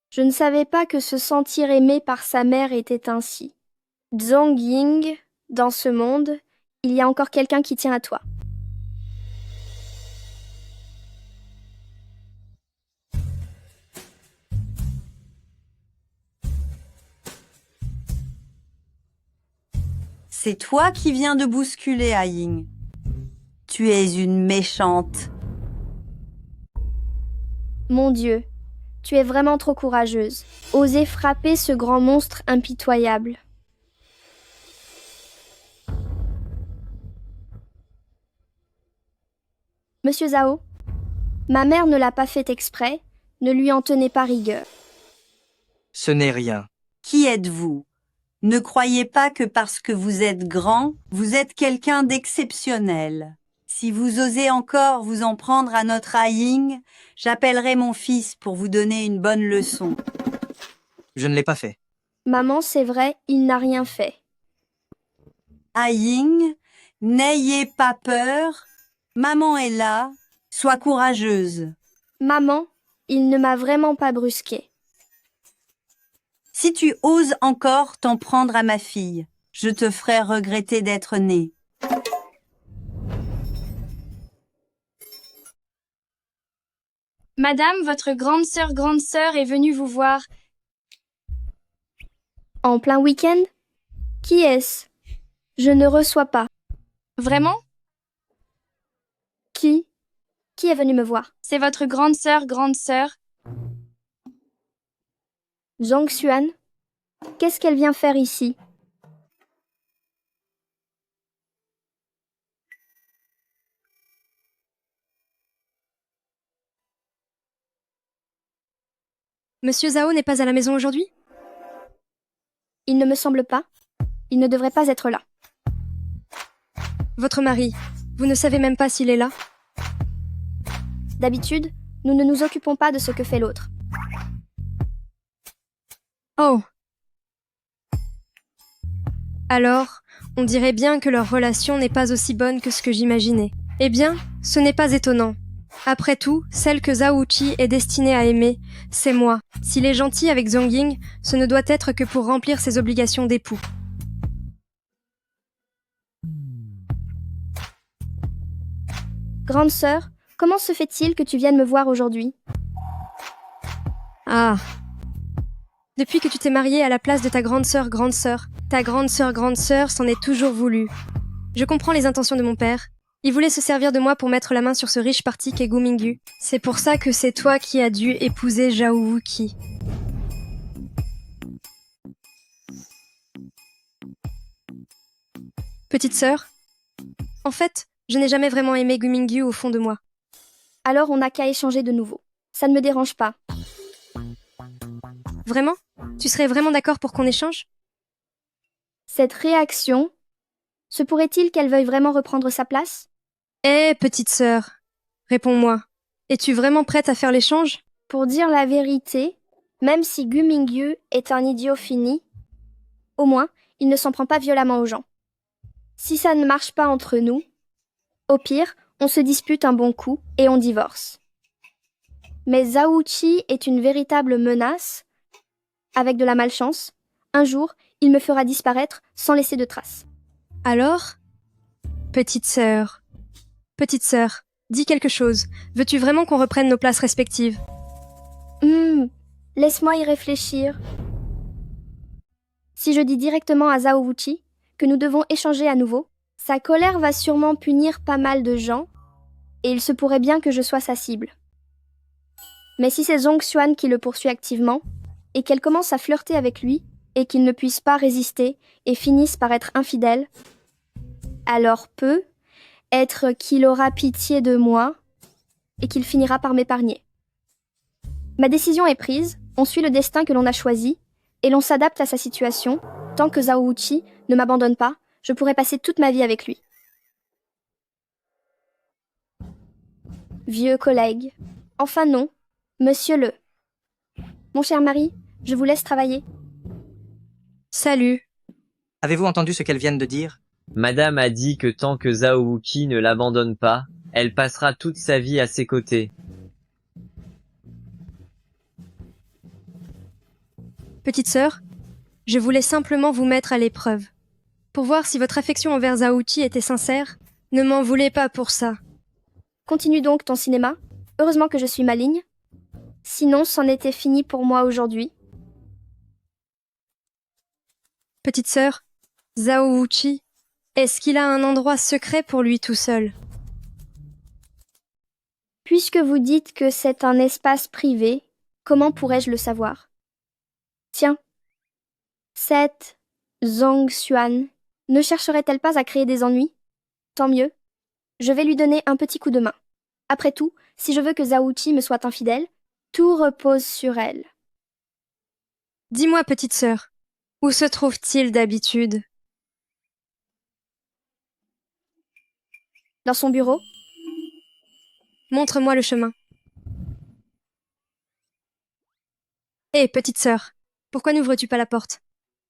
Je ne savais pas que se sentir aimé par sa mère était ainsi. Zhong Ying, dans ce monde, il y a encore quelqu'un qui tient à toi. C'est toi qui viens de bousculer Ying. Tu es une méchante. Mon Dieu, tu es vraiment trop courageuse. Oser frapper ce grand monstre impitoyable. Monsieur Zhao, ma mère ne l'a pas fait exprès, ne lui en tenez pas rigueur. Ce n'est rien. Qui êtes-vous? Ne croyez pas que parce que vous êtes grand, vous êtes quelqu'un d'exceptionnel. Si vous osez encore vous en prendre à notre Ying, j'appellerai mon fils pour vous donner une bonne leçon. Je ne l'ai pas fait. Maman, c'est vrai, il n'a rien fait. Ying, n'ayez pas peur. Maman est là. Sois courageuse. Maman, il ne m'a vraiment pas brusqué. Si tu oses encore t'en prendre à ma fille, je te ferai regretter d'être née. Madame, votre grande sœur est venue vous voir. En plein week-end? Qui est-ce? Je ne reçois pas. Vraiment? Qui? Qui est venu me voir? C'est votre grande sœur. Zhang Xuan? Qu'est-ce qu'elle vient faire ici? Monsieur Zhao n'est pas à la maison aujourd'hui? Il ne me semble pas. Il ne devrait pas être là. Votre mari, vous ne savez même pas s'il est là? D'habitude, nous ne nous occupons pas de ce que fait l'autre. Oh. Alors, on dirait bien que leur relation n'est pas aussi bonne que ce que j'imaginais. Eh bien, ce n'est pas étonnant. Après tout, celle que Zhao Wuqi est destinée à aimer, c'est moi. S'il est gentil avec Zhong Ying, ce ne doit être que pour remplir ses obligations d'époux. Grande sœur, comment se fait-il que tu viennes me voir aujourd'hui? Ah. Depuis que tu t'es mariée à la place de ta grande sœur, ta grande sœur s'en est toujours voulu. Je comprends les intentions de mon père. Il voulait se servir de moi pour mettre la main sur ce riche parti qu'est Gu Mingyu. C'est pour ça que c'est toi qui as dû épouser Zhao Wuqi. Petite sœur, en fait, je n'ai jamais vraiment aimé Gu Mingyu au fond de moi. Alors on n'a qu'à échanger de nouveau. Ça ne me dérange pas. Vraiment? Tu serais vraiment d'accord pour qu'on échange? Cette réaction, se pourrait-il qu'elle veuille vraiment reprendre sa place? Hé, petite sœur, réponds-moi. Es-tu vraiment prête à faire l'échange? Pour dire la vérité, même si Gu Mingyu est un idiot fini, au moins, il ne s'en prend pas violemment aux gens. Si ça ne marche pas entre nous, au pire, on se dispute un bon coup et on divorce. Mais Zhao Wuqi est une véritable menace. Avec de la malchance, un jour, il me fera disparaître sans laisser de traces. Alors? Petite sœur, dis quelque chose. Veux-tu vraiment qu'on reprenne nos places respectives? Laisse-moi y réfléchir. Si je dis directement à Zhao Wuqi que nous devons échanger à nouveau, sa colère va sûrement punir pas mal de gens, et il se pourrait bien que je sois sa cible. Mais si c'est Zhong Xuan qui le poursuit activement, et qu'elle commence à flirter avec lui, et qu'il ne puisse pas résister, et finisse par être infidèle, alors peut être qu'il aura pitié de moi, et qu'il finira par m'épargner. Ma décision est prise, on suit le destin que l'on a choisi, et l'on s'adapte à sa situation. Tant que Zhao Wuqi ne m'abandonne pas, je pourrai passer toute ma vie avec lui. Vieux collègue. Enfin non, monsieur le... Mon cher mari, je vous laisse travailler. Salut. Avez-vous entendu ce qu'elles viennent de dire? Madame a dit que tant que Zhao Wuqi ne l'abandonne pas, elle passera toute sa vie à ses côtés. Petite sœur, je voulais simplement vous mettre à l'épreuve. Pour voir si votre affection envers Zhao Wuqi était sincère, ne m'en voulez pas pour ça. Continue donc ton cinéma. Heureusement que je suis maligne. Sinon, c'en était fini pour moi aujourd'hui. Petite sœur, Zhao Wuqi, est-ce qu'il a un endroit secret pour lui tout seul? Puisque vous dites que c'est un espace privé, comment pourrais-je le savoir? Tiens, cette Zhong Xuan ne chercherait-elle pas à créer des ennuis? Tant mieux. Je vais lui donner un petit coup de main. Après tout, si je veux que Zhao Wuqi me soit infidèle, tout repose sur elle. Dis-moi, petite sœur, où se trouve-t-il d'habitude? Dans son bureau? Montre-moi le chemin. Hé, petite sœur, pourquoi n'ouvres-tu pas la porte?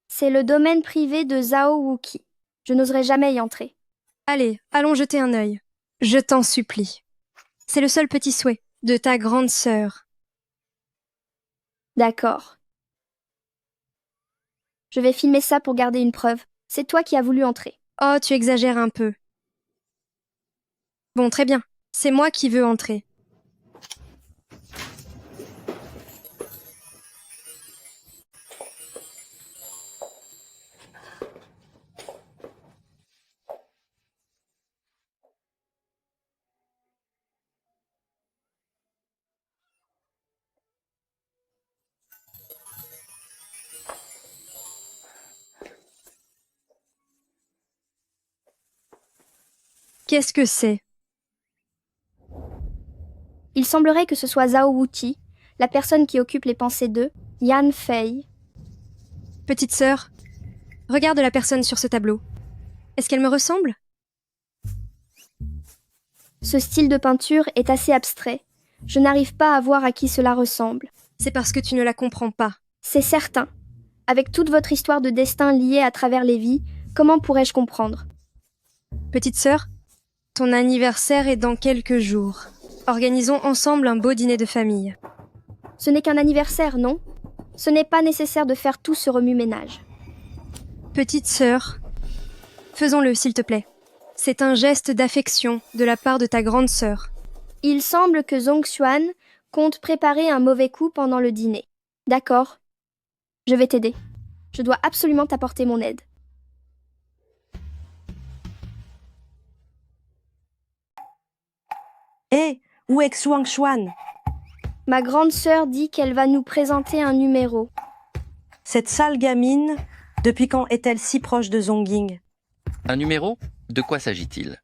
C'est le domaine privé de Zhao Wuqi. Je n'oserais jamais y entrer. Allez, allons jeter un œil. Je t'en supplie. C'est le seul petit souhait de ta grande sœur. D'accord. Je vais filmer ça pour garder une preuve. C'est toi qui as voulu entrer. Oh, tu exagères un peu. Bon, très bien. C'est moi qui veux entrer. Qu'est-ce que c'est? Il semblerait que ce soit Zhao Wuqi, la personne qui occupe les pensées de Yan Fei. Petite sœur, regarde la personne sur ce tableau. Est-ce qu'elle me ressemble? Ce style de peinture est assez abstrait. Je n'arrive pas à voir à qui cela ressemble. C'est parce que tu ne la comprends pas. C'est certain. Avec toute votre histoire de destin liée à travers les vies, comment pourrais-je comprendre? Petite sœur, ton anniversaire est dans quelques jours. Organisons ensemble un beau dîner de famille. Ce n'est qu'un anniversaire, non? Ce n'est pas nécessaire de faire tout ce remue-ménage. Petite sœur, faisons-le, s'il te plaît. C'est un geste d'affection de la part de ta grande sœur. Il semble que Zhong Xuan compte préparer un mauvais coup pendant le dîner. D'accord. Je vais t'aider. Je dois absolument t'apporter mon aide. Où est Xuang Xuan? Ma grande sœur dit qu'elle va nous présenter un numéro. Cette sale gamine, depuis quand est-elle si proche de Zongying? Un numéro? De quoi s'agit-il?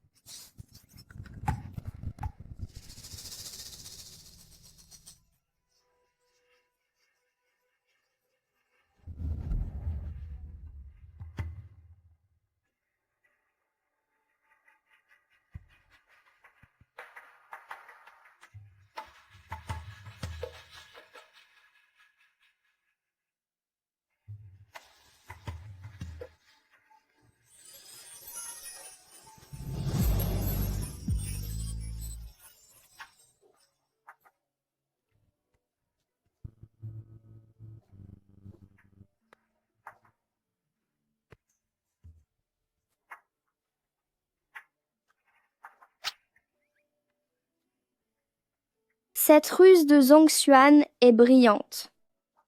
Cette ruse de Zhongxuan est brillante.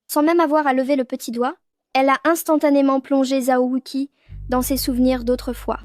Sans même avoir à lever le petit doigt, elle a instantanément plongé Zhao Wuqi dans ses souvenirs d'autrefois.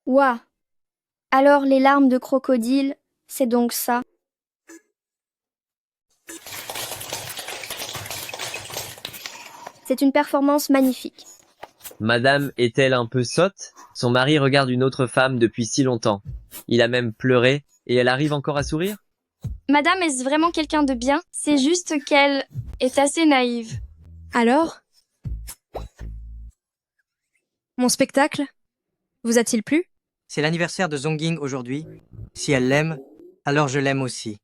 Ouah! Alors les larmes de crocodile, c'est donc ça. C'est une performance magnifique. Madame est-elle un peu sotte? Son mari regarde une autre femme depuis si longtemps. Il a même pleuré, et elle arrive encore à sourire? Madame, est-ce vraiment quelqu'un de bien? C'est juste qu'elle est assez naïve. Alors? Mon spectacle? Vous a-t-il plu? C'est l'anniversaire de Zongying aujourd'hui. Si elle l'aime, alors je l'aime aussi.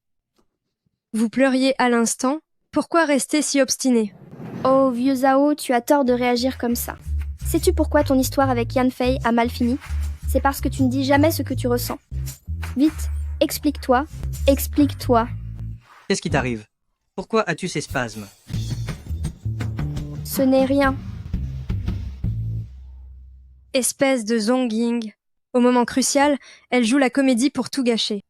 Vous pleuriez à l'instant. Pourquoi rester si obstiné? Oh, vieux Zhao, tu as tort de réagir comme ça. Sais-tu pourquoi ton histoire avec Yan Fei a mal fini? C'est parce que tu ne dis jamais ce que tu ressens. Vite, explique-toi, explique-toi. Qu'est-ce qui t'arrive? Pourquoi as-tu ces spasmes? Ce n'est rien. Espèce de Zongying. Au moment crucial, elle joue la comédie pour tout gâcher.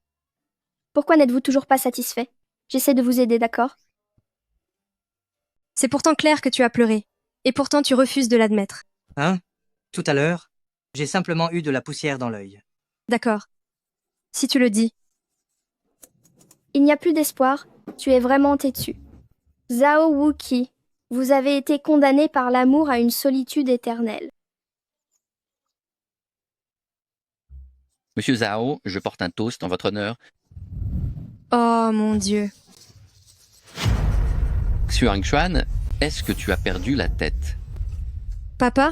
Pourquoi n'êtes-vous toujours pas satisfait? J'essaie de vous aider, d'accord? C'est pourtant clair que tu as pleuré. Et pourtant tu refuses de l'admettre. Hein? Tout à l'heure, j'ai simplement eu de la poussière dans l'œil. D'accord. Si tu le dis. Il n'y a plus d'espoir, tu es vraiment têtu. Zhao Wuqi, vous avez été condamné par l'amour à une solitude éternelle. Monsieur Zhao, je porte un toast en votre honneur. Oh mon Dieu. Xuang Xuan, est-ce que tu as perdu la tête? Papa?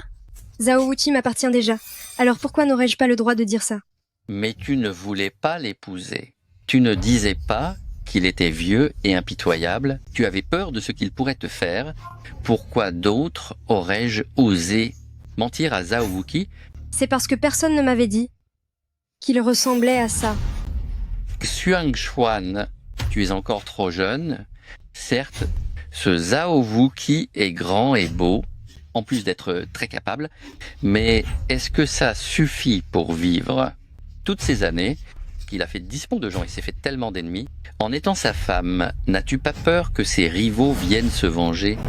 Zhao Wuqi m'appartient déjà. Alors pourquoi n'aurais-je pas le droit de dire ça? Mais tu ne voulais pas l'épouser. Tu ne disais pas qu'il était vieux et impitoyable. Tu avais peur de ce qu'il pourrait te faire. Pourquoi d'autres aurais-je osé mentir à Zhao Wuqi? C'est parce que personne ne m'avait dit qu'il ressemblait à ça. Xuang Xuan, tu es encore trop jeune. Certes, ce Zhao Wuqi est grand et beau, en plus d'être très capable, mais est-ce que ça suffit pour vivre toutes ces années qu'il a fait dispon de gens et s'est fait tellement d'ennemis? En étant sa femme, n'as-tu pas peur que ses rivaux viennent se venger?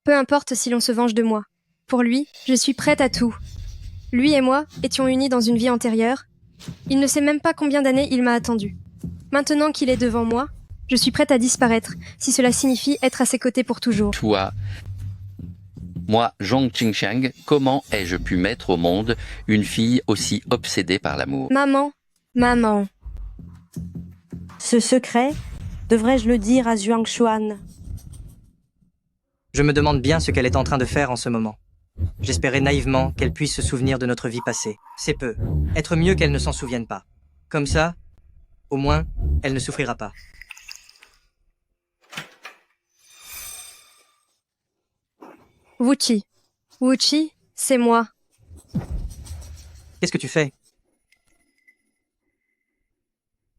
Peu importe si l'on se venge de moi. Pour lui, je suis prête à tout. Lui et moi étions unis dans une vie antérieure. Il ne sait même pas combien d'années il m'a attendu. Maintenant qu'il est devant moi, je suis prête à disparaître, si cela signifie être à ses côtés pour toujours. Toi, moi, Zhong Qingsheng, comment ai-je pu mettre au monde une fille aussi obsédée par l'amour? Maman, Maman. Ce secret, devrais-je le dire à Xuan? Je me demande bien ce qu'elle est en train de faire en ce moment. J'espérais naïvement qu'elle puisse se souvenir de notre vie passée. C'est peu. Être mieux qu'elle ne s'en souvienne pas. Comme ça, au moins, elle ne souffrira pas. Wuchi. Wuchi, c'est moi. Qu'est-ce que tu fais?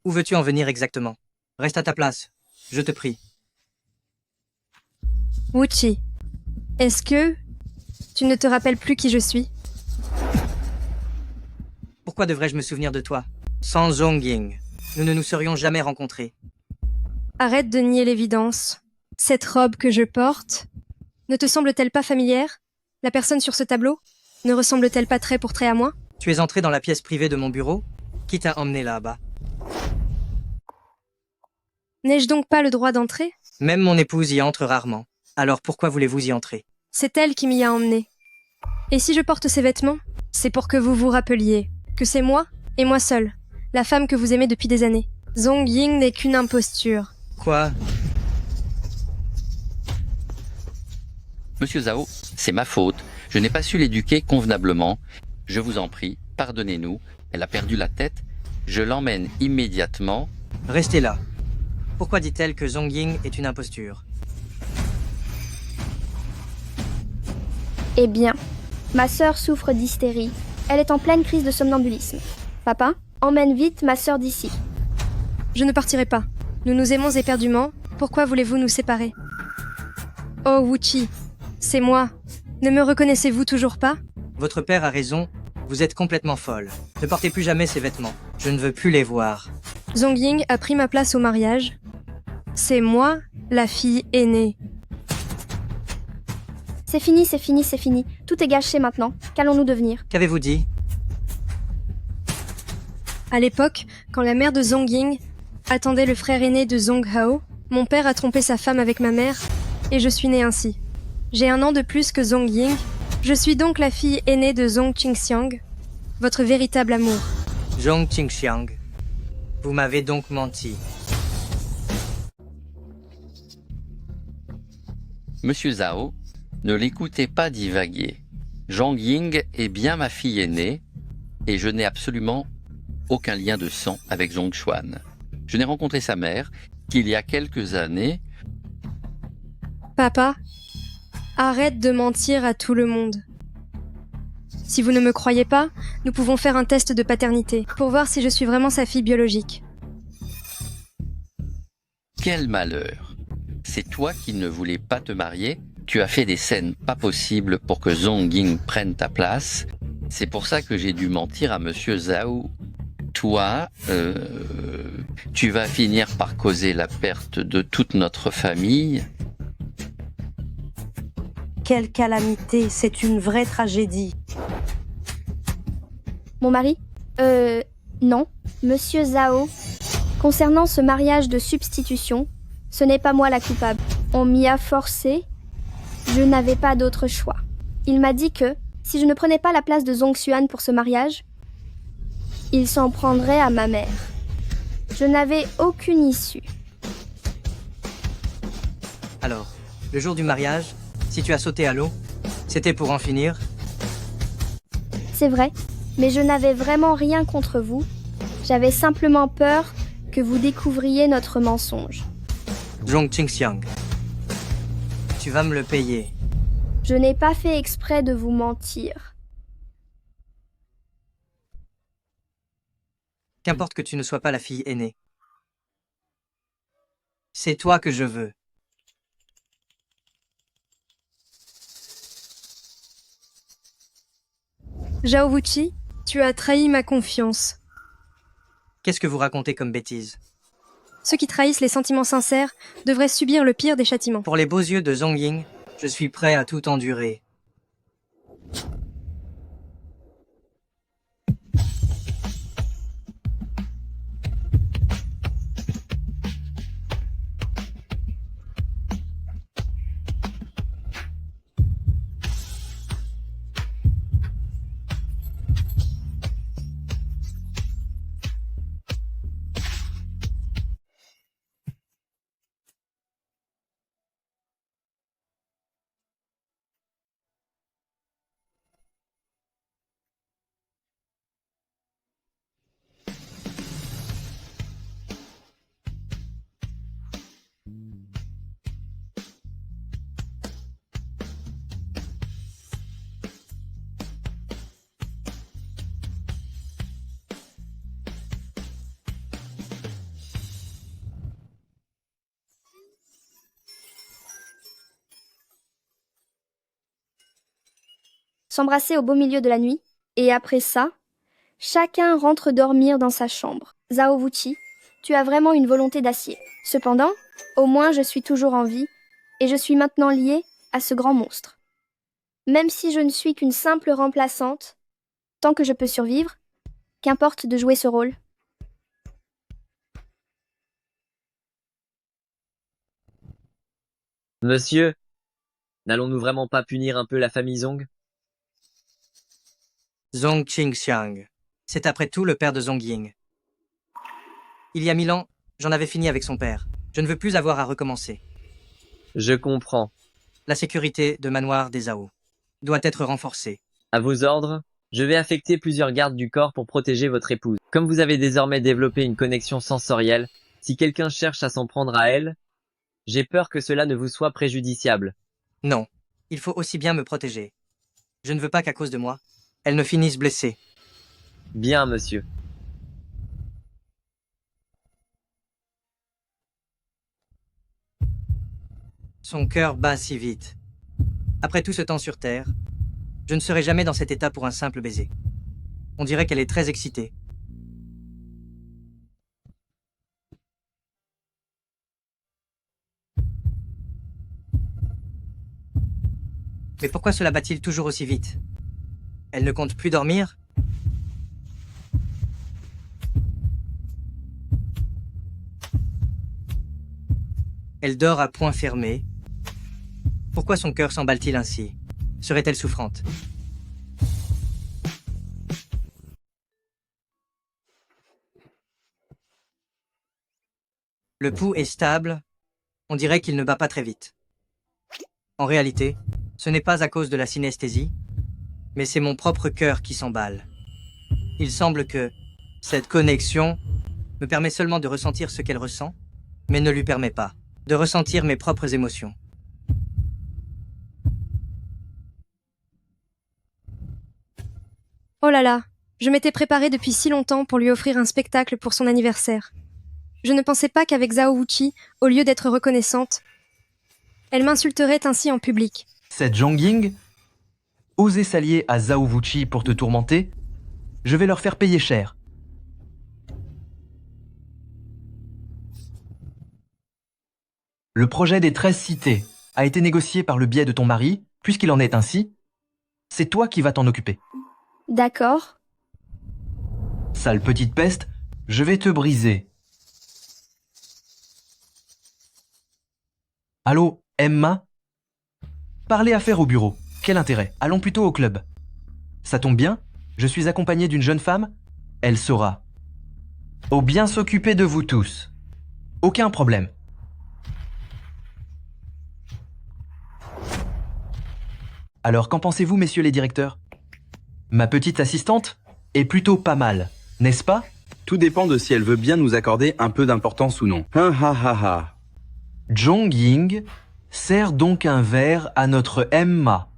Où veux-tu en venir exactement? Reste à ta place, je te prie. Wuchi. Est-ce que tu ne te rappelles plus qui je suis? Pourquoi devrais-je me souvenir de toi? Sans Zongying, nous ne nous serions jamais rencontrés. Arrête de nier l'évidence. Cette robe que je porte, ne te semble-t-elle pas familière? La personne sur ce tableau ne ressemble-t-elle pas trait pour trait à moi? Tu es entré dans la pièce privée de mon bureau? Qui t'a emmené là-bas? N'ai-je donc pas le droit d'entrer? Même mon épouse y entre rarement. Alors pourquoi voulez-vous y entrer? C'est elle qui m'y a emmené. Et si je porte ces vêtements, c'est pour que vous vous rappeliez que c'est moi, et moi seule, la femme que vous aimez depuis des années. Zongying n'est qu'une imposture. Quoi? Monsieur Zhao, c'est ma faute. Je n'ai pas su l'éduquer convenablement. Je vous en prie, pardonnez-nous. Elle a perdu la tête. Je l'emmène immédiatement. Restez là. Pourquoi dit-elle que Zongying est une imposture? Eh bien, ma sœur souffre d'hystérie. Elle est en pleine crise de somnambulisme. Papa, emmène vite ma sœur d'ici. Je ne partirai pas. Nous nous aimons éperdument. Pourquoi voulez-vous nous séparer? Oh, Wuchi, c'est moi. Ne me reconnaissez-vous toujours pas? Votre père a raison. Vous êtes complètement folle. Ne portez plus jamais ces vêtements. Je ne veux plus les voir. Zongying a pris ma place au mariage. C'est moi, la fille aînée. C'est fini, c'est fini, c'est fini. Tout est gâché maintenant. Qu'allons-nous devenir? Qu'avez-vous dit? À l'époque, quand la mère de Zongying attendait le frère aîné de Zong Hao, mon père a trompé sa femme avec ma mère, et je suis née ainsi. J'ai 1 an de plus que Zongying. Je suis donc la fille aînée de Zong Qingxiang, votre véritable amour. Zong Qingxiang, vous m'avez donc menti. Monsieur Zhao, ne l'écoutez pas divaguer. Zhang Ying est bien ma fille aînée et je n'ai absolument aucun lien de sang avec Zhongshuan. Je n'ai rencontré sa mère qu'il y a quelques années. Papa, arrête de mentir à tout le monde. Si vous ne me croyez pas, nous pouvons faire un test de paternité pour voir si je suis vraiment sa fille biologique. Quel malheur! C'est toi qui ne voulais pas te marier? Tu as fait des scènes pas possibles pour que Zongying prenne ta place. C'est pour ça que j'ai dû mentir à Monsieur Zhao. Toi, tu vas finir par causer la perte de toute notre famille. Quelle calamité, c'est une vraie tragédie. Mon mari? Non. Monsieur Zhao. Concernant ce mariage de substitution, ce n'est pas moi la coupable. On m'y a forcé. Je n'avais pas d'autre choix. Il m'a dit que, si je ne prenais pas la place de Zhongshuan pour ce mariage, il s'en prendrait à ma mère. Je n'avais aucune issue. Alors, le jour du mariage, si tu as sauté à l'eau, c'était pour en finir? C'est vrai, mais je n'avais vraiment rien contre vous. J'avais simplement peur que vous découvriez notre mensonge. Zhong Qingxiang, tu vas me le payer. Je n'ai pas fait exprès de vous mentir. Qu'importe que tu ne sois pas la fille aînée. C'est toi que je veux. Zhao Wuchi, tu as trahi ma confiance. Qu'est-ce que vous racontez comme bêtises? Ceux qui trahissent les sentiments sincères devraient subir le pire des châtiments. Pour les beaux yeux de Zongying, je suis prêt à tout endurer. s'embrasser au beau milieu de la nuit, et après ça, chacun rentre dormir dans sa chambre. Zhao Wuqi, tu as vraiment une volonté d'acier. Cependant, au moins je suis toujours en vie, et je suis maintenant liée à ce grand monstre. Même si je ne suis qu'une simple remplaçante, tant que je peux survivre, qu'importe de jouer ce rôle. Monsieur, n'allons-nous vraiment pas punir un peu la famille Zong? Zong Qingxiang. C'est après tout le père de Zong Ying. Il y a 1000 ans, j'en avais fini avec son père. Je ne veux plus avoir à recommencer. Je comprends. La sécurité de manoir des Zhao doit être renforcée. À vos ordres, je vais affecter plusieurs gardes du corps pour protéger votre épouse. Comme vous avez désormais développé une connexion sensorielle, si quelqu'un cherche à s'en prendre à elle, j'ai peur que cela ne vous soit préjudiciable. Non, il faut aussi bien me protéger. Je ne veux pas qu'à cause de moi, elle ne finisse blessée. Bien, monsieur. Son cœur bat si vite. Après tout ce temps sur Terre, je ne serai jamais dans cet état pour un simple baiser. On dirait qu'elle est très excitée. Mais pourquoi cela bat-il toujours aussi vite? Elle ne compte plus dormir? Elle dort à poing fermé. Pourquoi son cœur s'emballe-t-il ainsi? Serait-elle souffrante? Le pouls est stable. On dirait qu'il ne bat pas très vite. En réalité, ce n'est pas à cause de la synesthésie, mais c'est mon propre cœur qui s'emballe. Il semble que cette connexion me permet seulement de ressentir ce qu'elle ressent, mais ne lui permet pas de ressentir mes propres émotions. Oh là là, je m'étais préparée depuis si longtemps pour lui offrir un spectacle pour son anniversaire. Je ne pensais pas qu'avec Zhao Wuqi, au lieu d'être reconnaissante, elle m'insulterait ainsi en public. Cette Zhong Ying, oser s'allier à Zhao Wuqi pour te tourmenter, je vais leur faire payer cher. Le projet des 13 cités a été négocié par le biais de ton mari, puisqu'il en est ainsi. C'est toi qui vas t'en occuper. D'accord. Sale petite peste, je vais te briser. Allô, Emma? Parler affaires au bureau. Quel intérêt? Allons plutôt au club. Ça tombe bien, je suis accompagné d'une jeune femme. Elle saura. Au bien s'occuper de vous tous. Aucun problème. Alors, qu'en pensez-vous, messieurs les directeurs? Ma petite assistante est plutôt pas mal, n'est-ce pas? Tout dépend de si elle veut bien nous accorder un peu d'importance ou non. Ha ha ha ha. Zhong Ying, sert donc un verre à notre Emma.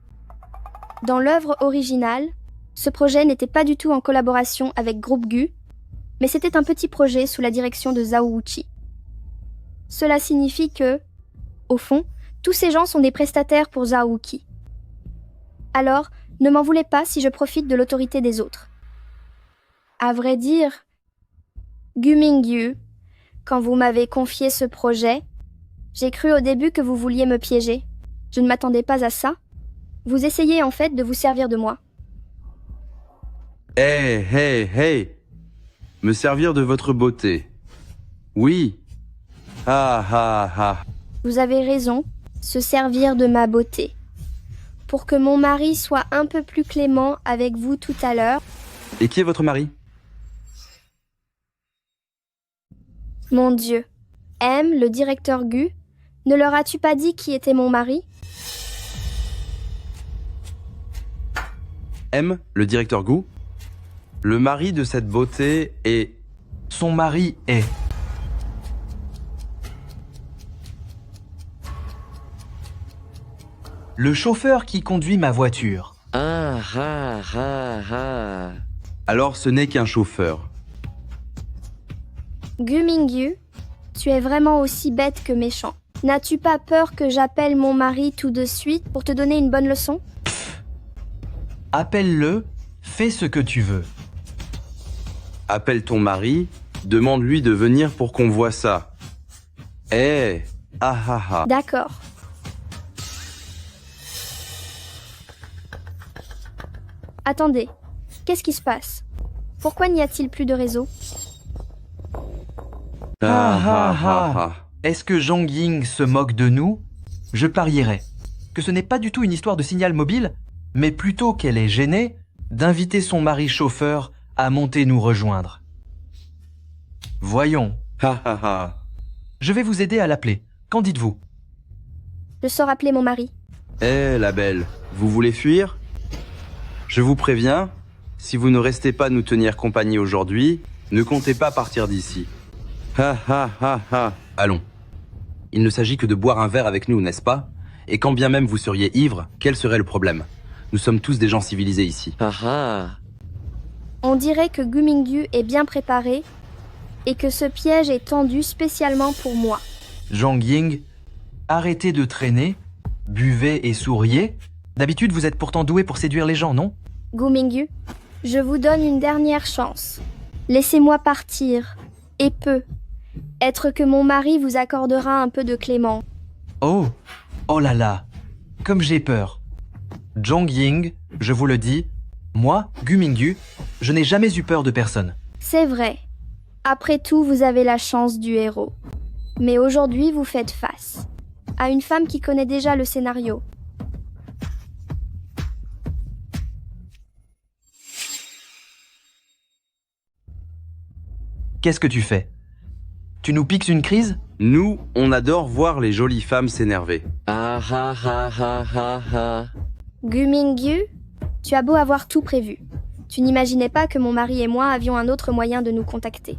Dans l'œuvre originale, ce projet n'était pas du tout en collaboration avec Groupe Gu, mais c'était un petit projet sous la direction de Zhao Wuqi. Cela signifie que, au fond, tous ces gens sont des prestataires pour Zhao Wuqi. Alors, ne m'en voulez pas si je profite de l'autorité des autres. À vrai dire, Gu Mingyu, quand vous m'avez confié ce projet, j'ai cru au début que vous vouliez me piéger. Je ne m'attendais pas à ça. Vous essayez en fait de vous servir de moi. Hey, hey, hey. Me servir de votre beauté. Oui. Ha ha ha. Vous avez raison, se servir de ma beauté. Pour que mon mari soit un peu plus clément avec vous tout à l'heure. Et qui est votre mari? Mon Dieu. M, le directeur Gu, ne leur as-tu pas dit qui était mon mari? M, le directeur Gu, le mari de cette beauté est... Son mari est... Le chauffeur qui conduit ma voiture. Ah ah ah ah. Alors ce n'est qu'un chauffeur. Gu Mingyu, tu es vraiment aussi bête que méchant. N'as-tu pas peur que j'appelle mon mari tout de suite pour te donner une bonne leçon? Appelle-le, fais ce que tu veux. Appelle ton mari, demande-lui de venir pour qu'on voit ça. Eh, ah ah ah. D'accord. Attendez, qu'est-ce qui se passe? Pourquoi n'y a-t-il plus de réseau? Est-ce que Zhang Ying se moque de nous? Je parierais que ce n'est pas du tout une histoire de signal mobile, mais plutôt qu'elle est gênée d'inviter son mari chauffeur à monter nous rejoindre. Voyons. Je vais vous aider à l'appeler. Qu'en dites-vous? Je sors appeler mon mari. Eh, la belle, vous voulez fuir? Je vous préviens, si vous ne restez pas nous tenir compagnie aujourd'hui, ne comptez pas partir d'ici. Allons. Il ne s'agit que de boire un verre avec nous, n'est-ce pas? Et quand bien même vous seriez ivre, quel serait le problème? Nous sommes tous des gens civilisés ici. On dirait que Gu Mingyu est bien préparé et que ce piège est tendu spécialement pour moi. Zhang Ying, arrêtez de traîner, buvez et souriez. D'habitude, vous êtes pourtant doué pour séduire les gens, non? Gu Mingyu, je vous donne une dernière chance. Laissez-moi partir. Et peu. Être que mon mari vous accordera un peu de clément. Oh, oh là là, comme j'ai peur. Zhang Ying, je vous le dis, moi, Gu Mingyu, je n'ai jamais eu peur de personne. C'est vrai. Après tout, vous avez la chance du héros. Mais aujourd'hui, vous faites face à une femme qui connaît déjà le scénario. Qu'est-ce que tu fais? Tu nous piques une crise? Nous, on adore voir les jolies femmes s'énerver. Gu Mingyu, tu as beau avoir tout prévu. Tu n'imaginais pas que mon mari et moi avions un autre moyen de nous contacter.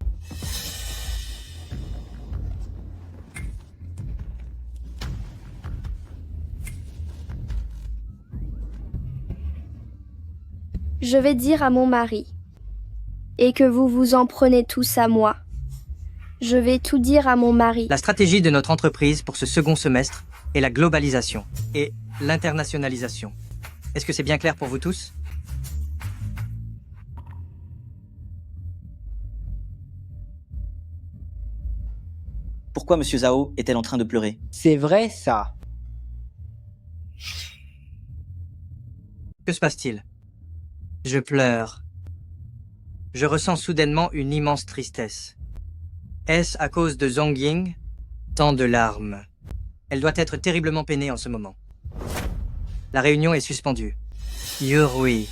Je vais dire à mon mari. Et que vous vous en prenez tous à moi. Je vais tout dire à mon mari. La stratégie de notre entreprise pour ce second semestre est la globalisation et l'internationalisation. Est-ce que c'est bien clair pour vous tous? Pourquoi Monsieur Zhao est-elle en train de pleurer? C'est vrai, ça. Que se passe-t-il? Je pleure. Je ressens soudainement une immense tristesse. Est-ce à cause de Zhang Ying? Tant de larmes. Elle doit être terriblement peinée en ce moment. La réunion est suspendue. Yurui,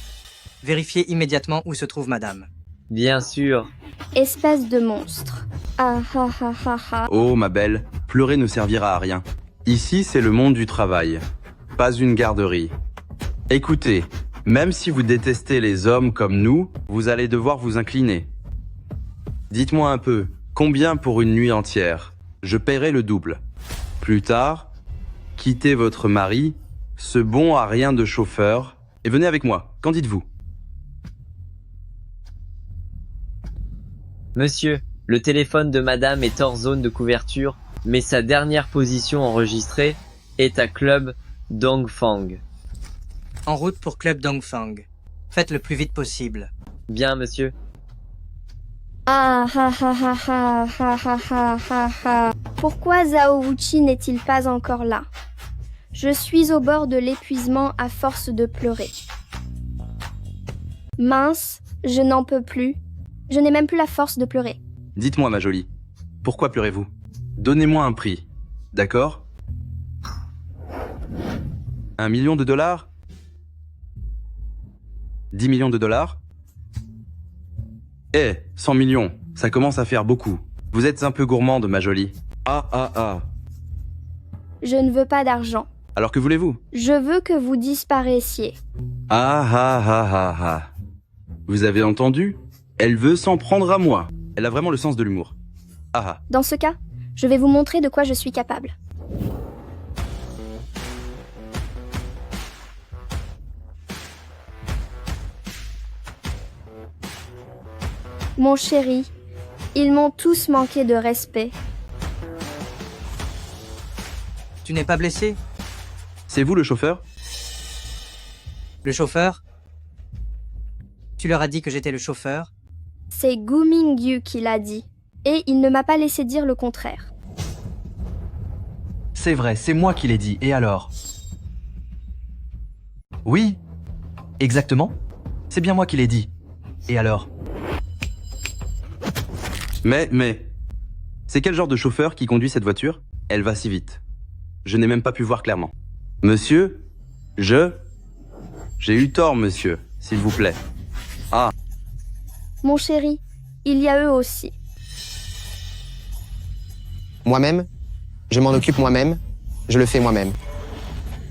vérifiez immédiatement où se trouve madame. Bien sûr. Espèce de monstre. Ah ah ah ah ah. Oh, ma belle, pleurer ne servira à rien. Ici, c'est le monde du travail, pas une garderie. Écoutez, même si vous détestez les hommes comme nous, vous allez devoir vous incliner. Dites-moi un peu, combien pour une nuit entière? Je paierai le double. Plus tard, quittez votre mari, ce bon à rien de chauffeur, et venez avec moi. Qu'en dites-vous? Monsieur, le téléphone de madame est hors zone de couverture, mais sa dernière position enregistrée est à Club Dongfang. En route pour Club Dongfang. Faites le plus vite possible. Bien, monsieur. Ah ah ah ah ah ah ah ah ah ah. Pourquoi Zhao Wuqi n'est-il pas encore là? Je suis au bord de l'épuisement à force de pleurer. Mince, je n'en peux plus. Je n'ai même plus la force de pleurer. Dites-moi, ma jolie, pourquoi pleurez-vous? Donnez-moi un prix, d'accord? 1 million de dollars? 10 millions de dollars? Eh, 100 millions, ça commence à faire beaucoup. Vous êtes un peu gourmande, ma jolie. Ah ah ah. Je ne veux pas d'argent. Alors que voulez-vous? Je veux que vous disparaissiez. Ah ah ah ah ah. Vous avez entendu? Elle veut s'en prendre à moi. Elle a vraiment le sens de l'humour. Ah ah. Dans ce cas, je vais vous montrer de quoi je suis capable. Mon chéri, ils m'ont tous manqué de respect. Tu n'es pas blessé? C'est vous le chauffeur? Le chauffeur? Tu leur as dit que j'étais le chauffeur? C'est Gu Mingyu qui l'a dit. Et il ne m'a pas laissé dire le contraire. C'est vrai, c'est moi qui l'ai dit, et alors? Oui, exactement. C'est bien moi qui l'ai dit. Et alors? Mais... C'est quel genre de chauffeur qui conduit cette voiture? Elle va si vite. Je n'ai même pas pu voir clairement. Monsieur? J'ai eu tort, monsieur, s'il vous plaît. Ah. Mon chéri, il y a eux aussi. Moi-même, je m'en occupe moi-même, je le fais moi-même.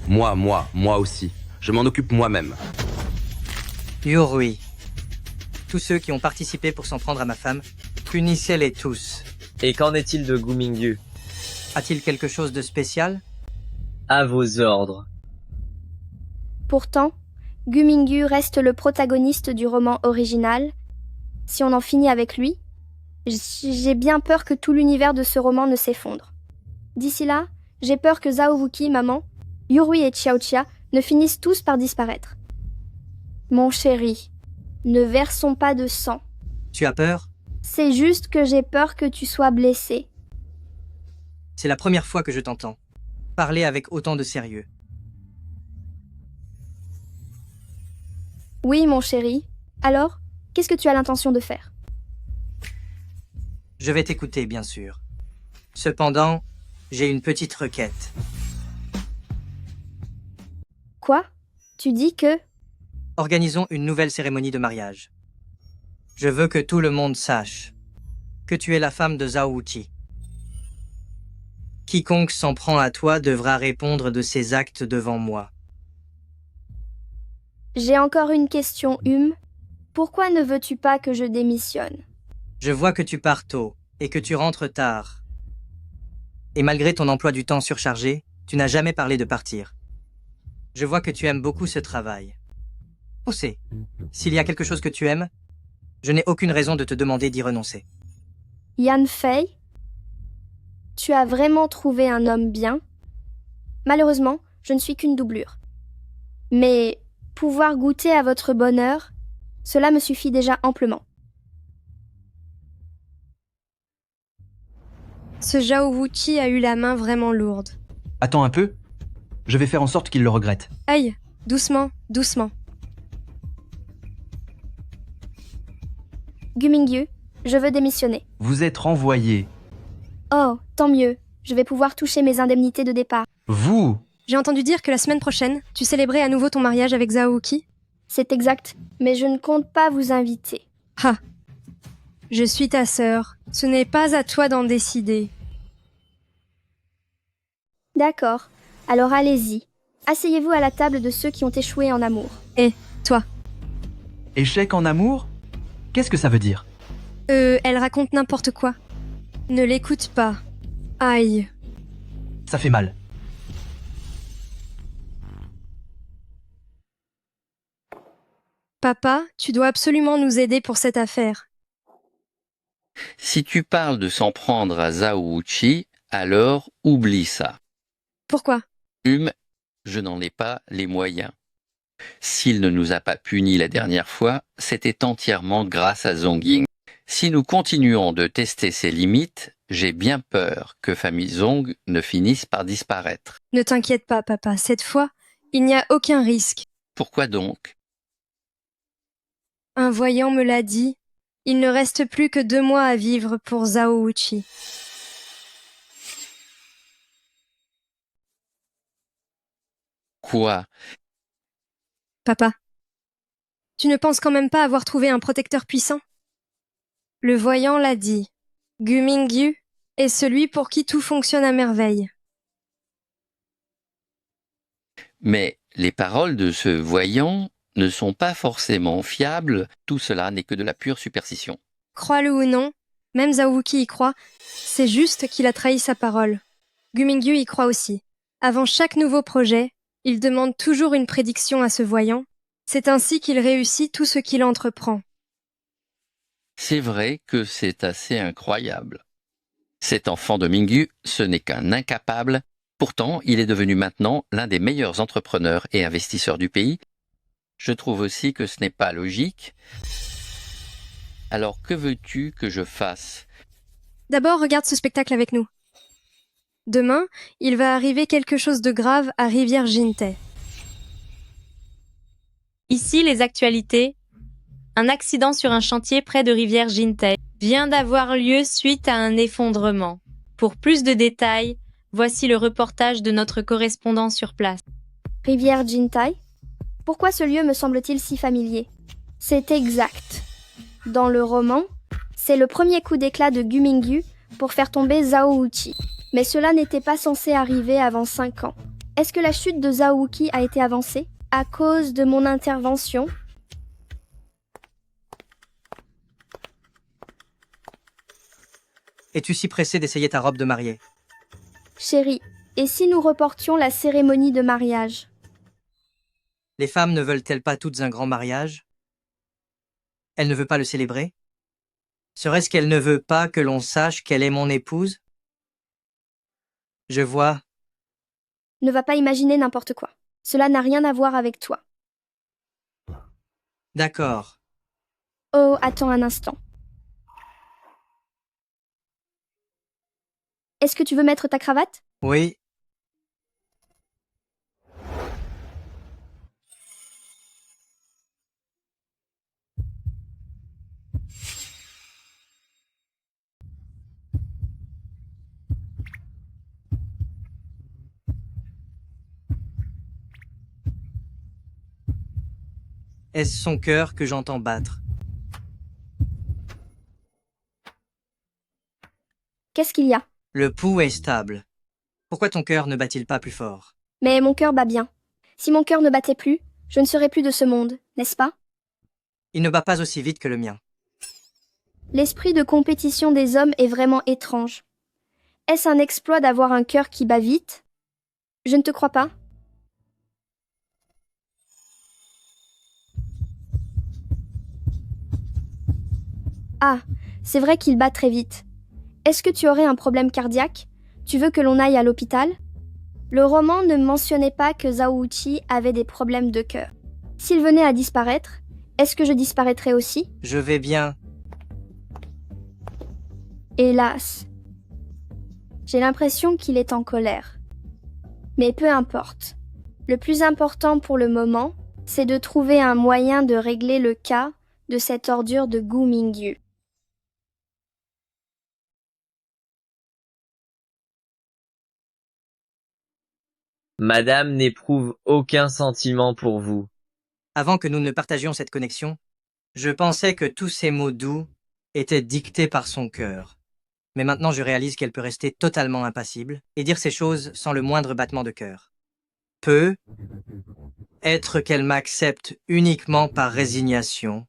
Moi aussi. Je m'en occupe moi-même. Yurui. Tous ceux qui ont participé pour s'en prendre à ma femme, punissez-les tous. Et qu'en est-il de Gu Mingyu? A-t-il quelque chose de spécial? À vos ordres. Pourtant, Gu Mingyu reste le protagoniste du roman original. Si on en finit avec lui, j'ai bien peur que tout l'univers de ce roman ne s'effondre. D'ici là, j'ai peur que Zhao Wuqi, maman, Yurui et Xiaoxia ne finissent tous par disparaître. Mon chéri, ne versons pas de sang. Tu as peur? C'est juste que j'ai peur que tu sois blessé. C'est la première fois que je t'entends parler avec autant de sérieux. Oui, mon chéri. Alors, qu'est-ce que tu as l'intention de faire? Je vais t'écouter, bien sûr. Cependant, j'ai une petite requête. Quoi? Tu dis que... Organisons une nouvelle cérémonie de mariage. Je veux que tout le monde sache que tu es la femme de Zhao Wuqi. Quiconque s'en prend à toi devra répondre de ses actes devant moi. J'ai encore une question, Pourquoi ne veux-tu pas que je démissionne? Je vois que tu pars tôt et que tu rentres tard. Et malgré ton emploi du temps surchargé, tu n'as jamais parlé de partir. Je vois que tu aimes beaucoup ce travail. On sait, s'il y a quelque chose que tu aimes, je n'ai aucune raison de te demander d'y renoncer. Yan Fei, tu as vraiment trouvé un homme bien? Malheureusement, je ne suis qu'une doublure. Mais pouvoir goûter à votre bonheur, cela me suffit déjà amplement. Ce Zhao Wuqi a eu la main vraiment lourde. Attends un peu. Je vais faire en sorte qu'il le regrette. Aïe, doucement, doucement. Gu Mingyu, je veux démissionner. Vous êtes renvoyé. Oh, tant mieux. Je vais pouvoir toucher mes indemnités de départ. Vous? J'ai entendu dire que la semaine prochaine, tu célébrais à nouveau ton mariage avec Zhao Wuqi? C'est exact, mais je ne compte pas vous inviter. Ah. Je suis ta sœur. Ce n'est pas à toi d'en décider. D'accord. Alors allez-y. Asseyez-vous à la table de ceux qui ont échoué en amour. Et toi? Échec en amour? Qu'est-ce que ça veut dire? Elle raconte n'importe quoi. Ne l'écoute pas. Aïe. Ça fait mal. Papa, tu dois absolument nous aider pour cette affaire. Si tu parles de s'en prendre à Zhao Wuqi, alors oublie ça. Pourquoi? Je n'en ai pas les moyens. S'il ne nous a pas punis la dernière fois, c'était entièrement grâce à Zongying. Si nous continuons de tester ses limites, j'ai bien peur que famille Zong ne finisse par disparaître. Ne t'inquiète pas, papa. Cette fois, il n'y a aucun risque. Pourquoi donc? Un voyant me l'a dit. Il ne reste plus que 2 mois à vivre pour Zhao Wuqi. Quoi? Papa, tu ne penses quand même pas avoir trouvé un protecteur puissant? Le voyant l'a dit. Gu Mingyu est celui pour qui tout fonctionne à merveille. Mais les paroles de ce voyant ne sont pas forcément fiables, tout cela n'est que de la pure superstition. Crois-le ou non, même Zhao Wuqi y croit, c'est juste qu'il a trahi sa parole. Gu Mingyu y croit aussi. Avant chaque nouveau projet, il demande toujours une prédiction à ce voyant. C'est ainsi qu'il réussit tout ce qu'il entreprend. C'est vrai que c'est assez incroyable. Cet enfant de Mingyu, ce n'est qu'un incapable. Pourtant, il est devenu maintenant l'un des meilleurs entrepreneurs et investisseurs du pays. Je trouve aussi que ce n'est pas logique. Alors que veux-tu que je fasse? D'abord, regarde ce spectacle avec nous. Demain, il va arriver quelque chose de grave à Rivière Jintay. Ici, les actualités. Un accident sur un chantier près de Rivière Jintay vient d'avoir lieu suite à un effondrement. Pour plus de détails, voici le reportage de notre correspondant sur place. Rivière Jintay? Pourquoi ce lieu me semble-t-il si familier? C'est exact. Dans le roman, c'est le premier coup d'éclat de Gu Mingyu pour faire tomber Zhao Wuqi. Mais cela n'était pas censé arriver avant 5 ans. Est-ce que la chute de Zhao Wuqi a été avancée à cause de mon intervention? Es-tu si pressé d'essayer ta robe de mariée? Chérie, et si nous reportions la cérémonie de mariage? Les femmes ne veulent-elles pas toutes un grand mariage? Elle ne veut pas le célébrer? Serait-ce qu'elle ne veut pas que l'on sache qu'elle est mon épouse? Je vois. Ne va pas imaginer n'importe quoi. Cela n'a rien à voir avec toi. D'accord. Oh, attends un instant. Est-ce que tu veux mettre ta cravate? Oui. Est-ce son cœur que j'entends battre? Qu'est-ce qu'il y a? Le pouls est stable. Pourquoi ton cœur ne bat-il pas plus fort? Mais mon cœur bat bien. Si mon cœur ne battait plus, je ne serais plus de ce monde, n'est-ce pas? Il ne bat pas aussi vite que le mien. L'esprit de compétition des hommes est vraiment étrange. Est-ce un exploit d'avoir un cœur qui bat vite? Je ne te crois pas. Ah, c'est vrai qu'il bat très vite. Est-ce que tu aurais un problème cardiaque? Tu veux que l'on aille à l'hôpital? Le roman ne mentionnait pas que Zhao Wuqi avait des problèmes de cœur. S'il venait à disparaître, est-ce que je disparaîtrais aussi? Je vais bien. Hélas. J'ai l'impression qu'il est en colère. Mais peu importe. Le plus important pour le moment, c'est de trouver un moyen de régler le cas de cette ordure de Gu Mingyu. Madame n'éprouve aucun sentiment pour vous. Avant que nous ne partagions cette connexion, je pensais que tous ces mots doux étaient dictés par son cœur. Mais maintenant je réalise qu'elle peut rester totalement impassible et dire ces choses sans le moindre battement de cœur. Peut être qu'elle m'accepte uniquement par résignation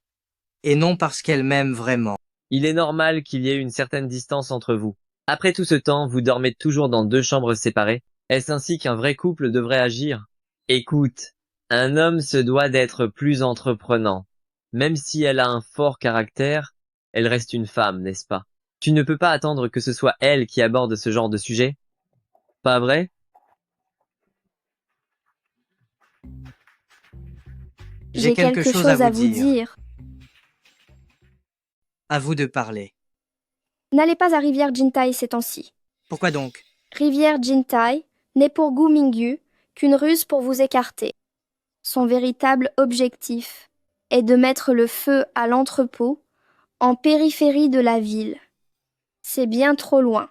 et non parce qu'elle m'aime vraiment. Il est normal qu'il y ait une certaine distance entre vous. Après tout ce temps, vous dormez toujours dans 2 chambres séparées. Est-ce ainsi qu'un vrai couple devrait agir? Écoute, un homme se doit d'être plus entreprenant. Même si elle a un fort caractère, elle reste une femme, n'est-ce pas? Tu ne peux pas attendre que ce soit elle qui aborde ce genre de sujet? Pas vrai? J'ai quelque chose à vous dire. À vous de parler. N'allez pas à Rivière Jintay ces temps-ci. Pourquoi donc? Rivière Jintay n'est pour Gu Mingyu qu'une ruse pour vous écarter. Son véritable objectif est de mettre le feu à l'entrepôt en périphérie de la ville. C'est bien trop loin.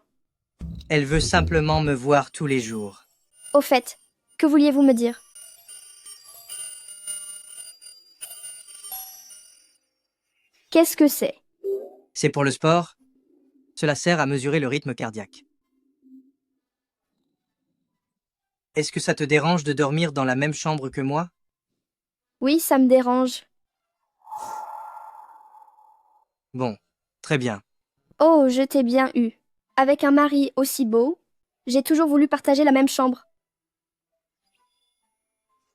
Elle veut simplement me voir tous les jours. Au fait, que vouliez-vous me dire? Qu'est-ce que c'est? C'est pour le sport. Cela sert à mesurer le rythme cardiaque. Est-ce que ça te dérange de dormir dans la même chambre que moi? Oui, ça me dérange. Bon, très bien. Oh, je t'ai bien eu. Avec un mari aussi beau, j'ai toujours voulu partager la même chambre.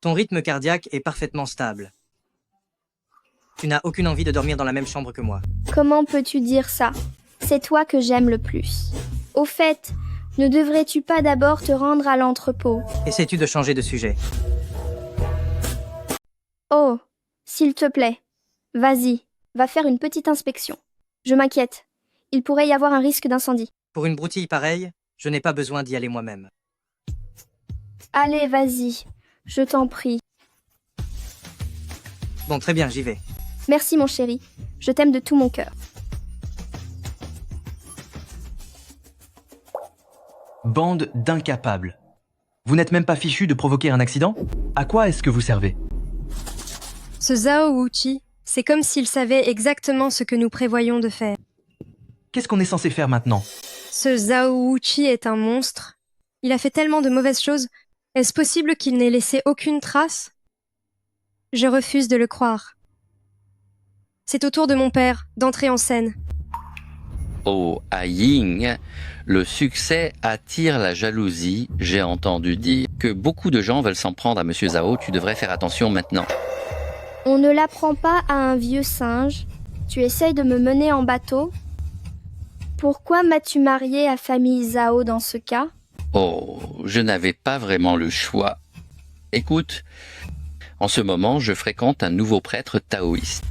Ton rythme cardiaque est parfaitement stable. Tu n'as aucune envie de dormir dans la même chambre que moi. Comment peux-tu dire ça? C'est toi que j'aime le plus. Au fait, ne devrais-tu pas d'abord te rendre à l'entrepôt? Essaies-tu de changer de sujet? Oh, S'il te plaît, vas-y, va faire une petite inspection. Je m'inquiète. Il pourrait y avoir un risque d'incendie. Pour une broutille pareille, je n'ai pas besoin d'y aller moi-même. Allez, vas-y, je t'en prie. Bon, très bien, j'y vais. Merci mon chéri, je t'aime de tout mon cœur. Bande d'incapables. Vous n'êtes même pas fichu de provoquer un accident? À quoi est-ce que vous servez? Ce Zhao Wuqi, c'est comme s'il savait exactement ce que nous prévoyons de faire. Qu'est-ce qu'on est censé faire maintenant? Ce Zhao Wuqi est un monstre. Il a fait tellement de mauvaises choses. Est-ce possible qu'il n'ait laissé aucune trace? Je refuse de le croire. C'est au tour de mon père d'entrer en scène. Oh, à Ying, le succès attire la jalousie. J'ai entendu dire que beaucoup de gens veulent s'en prendre à Monsieur Zhao. Tu devrais faire attention maintenant. On ne l'apprend pas à un vieux singe. Tu essayes de me mener en bateau? Pourquoi m'as-tu marié à famille Zhao dans ce cas? Oh, je n'avais pas vraiment le choix. Écoute, en ce moment, je fréquente un nouveau prêtre taoïste.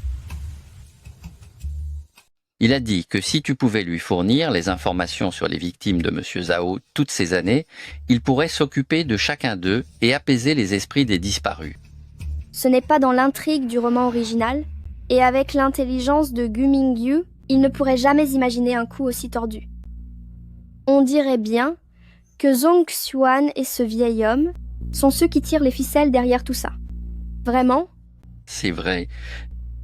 Il a dit que si tu pouvais lui fournir les informations sur les victimes de Monsieur Zhao toutes ces années, il pourrait s'occuper de chacun d'eux et apaiser les esprits des disparus. Ce n'est pas dans l'intrigue du roman original, et avec l'intelligence de Gu Mingyu, il ne pourrait jamais imaginer un coup aussi tordu. On dirait bien que Zhong Xuan et ce vieil homme sont ceux qui tirent les ficelles derrière tout ça. Vraiment? C'est vrai.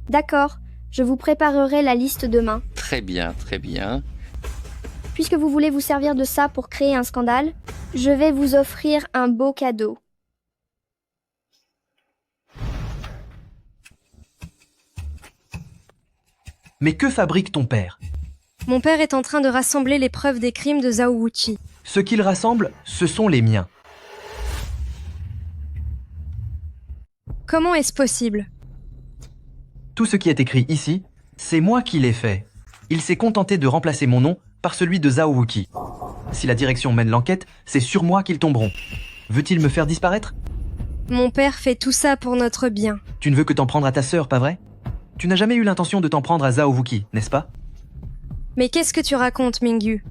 D'accord, je vous préparerai la liste demain. Très bien, très bien. Puisque vous voulez vous servir de ça pour créer un scandale, je vais vous offrir un beau cadeau. Mais que fabrique ton père? Mon père est en train de rassembler les preuves des crimes de Zhao Wuqi. Ce qu'il rassemble, ce sont les miens. Comment est-ce possible? Tout ce qui est écrit ici, c'est moi qui l'ai fait. Il s'est contenté de remplacer mon nom par celui de Zhao Wuqi. Si la direction mène l'enquête, c'est sur moi qu'ils tomberont. Veut-il me faire disparaître? Mon père fait tout ça pour notre bien. Tu ne veux que t'en prendre à ta sœur, pas vrai? Tu n'as jamais eu l'intention de t'en prendre à Zhao Wuqi, n'est-ce pas? Mais qu'est-ce que tu racontes, Mingyu?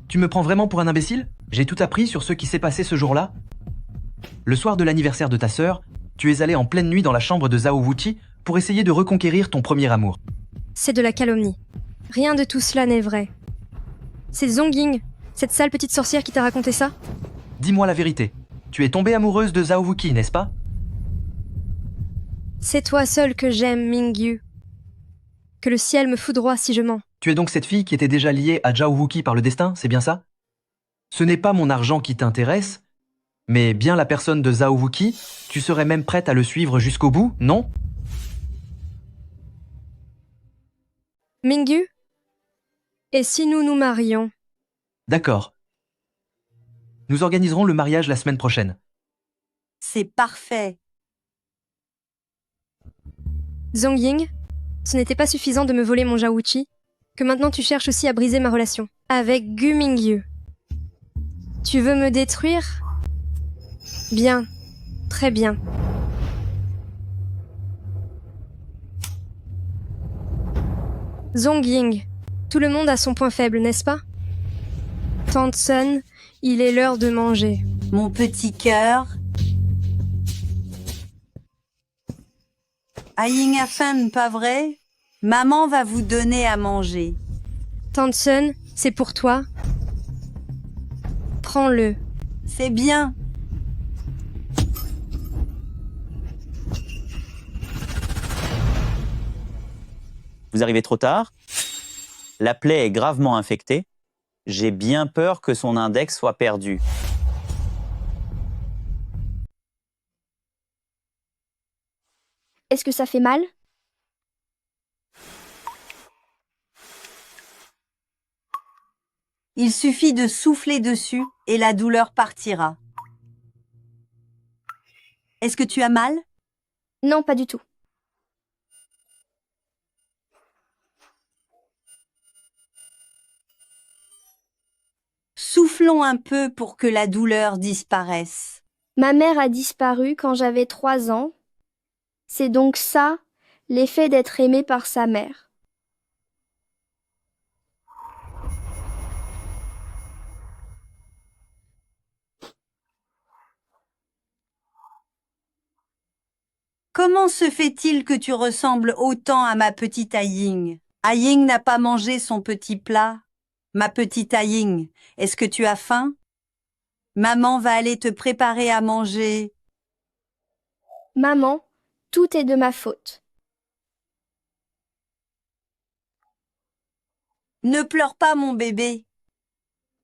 Tu me prends vraiment pour un imbécile? J'ai tout appris sur ce qui s'est passé ce jour-là. Le soir de l'anniversaire de ta sœur, tu es allé en pleine nuit dans la chambre de Zhao Wuqi pour essayer de reconquérir ton premier amour. C'est de la calomnie. Rien de tout cela n'est vrai. C'est Zongying, cette sale petite sorcière qui t'a raconté ça? Dis-moi la vérité. Tu es tombée amoureuse de Zhao Wuqi, n'est-ce pas? C'est toi seul que j'aime, Mingyu. Que le ciel me foudroie si je mens. Tu es donc cette fille qui était déjà liée à Zhao Wuqi par le destin, c'est bien ça? Ce n'est pas mon argent qui t'intéresse, mais bien la personne de Zhao Wuqi. Tu serais même prête à le suivre jusqu'au bout, non? Mingyu? Et si nous nous marions? D'accord. Nous organiserons le mariage la semaine prochaine. C'est parfait. Zongying, ce n'était pas suffisant de me voler mon Zhao Wuqi, que maintenant tu cherches aussi à briser ma relation avec Gu Mingyu. Tu veux me détruire? Bien, très bien. Zongying, tout le monde a son point faible, n'est-ce pas? Tante Sun, il est l'heure de manger. Mon petit cœur. Aïng a faim, pas vrai? Maman va vous donner à manger. Tante Sun, c'est pour toi. Prends-le. C'est bien. Vous arrivez trop tard. La plaie est gravement infectée. J'ai bien peur que son index soit perdu. Est-ce que ça fait mal? Il suffit de souffler dessus et la douleur partira. Est-ce que tu as mal? Non, pas du tout. Soufflons un peu pour que la douleur disparaisse. Ma mère a disparu quand j'avais 3 ans. C'est donc ça L'effet d'être aimé par sa mère. Comment se fait-il que tu ressembles autant à ma petite Aïng? Aïng n'a pas mangé son petit plat. Ma petite Aïng, est-ce que tu as faim? Maman va aller te préparer à manger. Maman, tout est de ma faute. Ne pleure pas, mon bébé.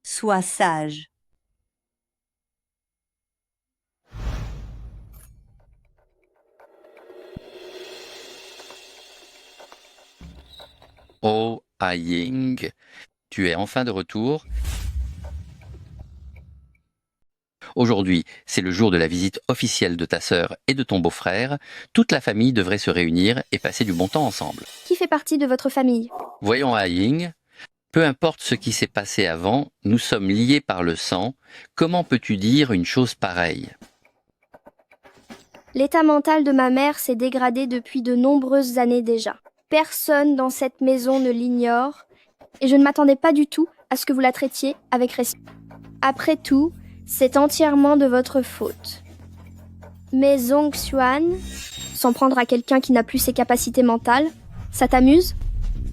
Sois sage. Oh, Aïng, tu es enfin de retour. Aujourd'hui, c'est le jour de la visite officielle de ta sœur et de ton beau-frère. Toute la famille devrait se réunir et passer du bon temps ensemble. Qui fait partie de votre famille? Voyons Aïng, peu importe ce qui s'est passé avant, nous sommes liés par le sang. Comment peux-tu dire une chose pareille? L'état mental de ma mère s'est dégradé depuis de nombreuses années déjà. Personne dans cette maison ne l'ignore et je ne m'attendais pas du tout à ce que vous la traitiez avec respect. Après tout, c'est entièrement de votre faute. Mais Zhong Xuan, s'en prendre à quelqu'un qui n'a plus ses capacités mentales, ça t'amuse?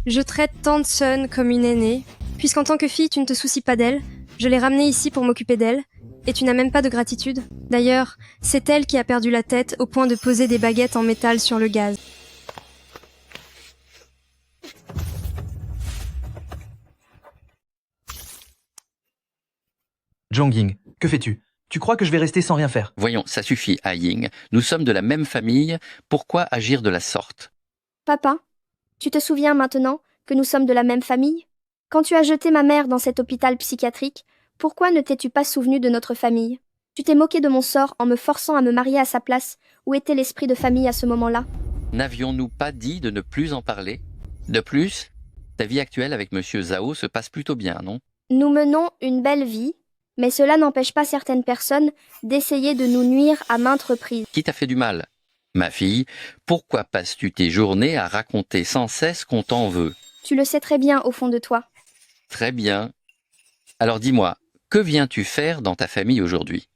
Je traite Tante Sun comme une aînée, puisqu'en tant que fille, tu ne te soucies pas d'elle. Je l'ai ramenée ici pour m'occuper d'elle, et tu n'as même pas de gratitude. D'ailleurs, c'est elle qui a perdu la tête au point de poser des baguettes en métal sur le gaz. Zhongying, que fais-tu? Tu crois que je vais rester sans rien faire? Voyons, ça suffit, Aïng. Nous sommes de la même famille. Pourquoi agir de la sorte? Papa, tu te souviens maintenant que nous sommes de la même famille? Quand tu as jeté ma mère dans cet hôpital psychiatrique, pourquoi ne t'es-tu pas souvenu de notre famille? Tu t'es moqué de mon sort en me forçant à me marier à sa place. Où était l'esprit de famille à ce moment-là? N'avions-nous pas dit de ne plus en parler? De plus, ta vie actuelle avec Monsieur Zhao se passe plutôt bien, non? Nous menons une belle vie, mais cela n'empêche pas certaines personnes d'essayer de nous nuire à maintes reprises. Qui t'a fait du mal? Ma fille, pourquoi passes-tu tes journées à raconter sans cesse qu'on t'en veut? Tu le sais très bien au fond de toi. Très bien. Alors dis-moi, que viens-tu faire dans ta famille aujourd'hui?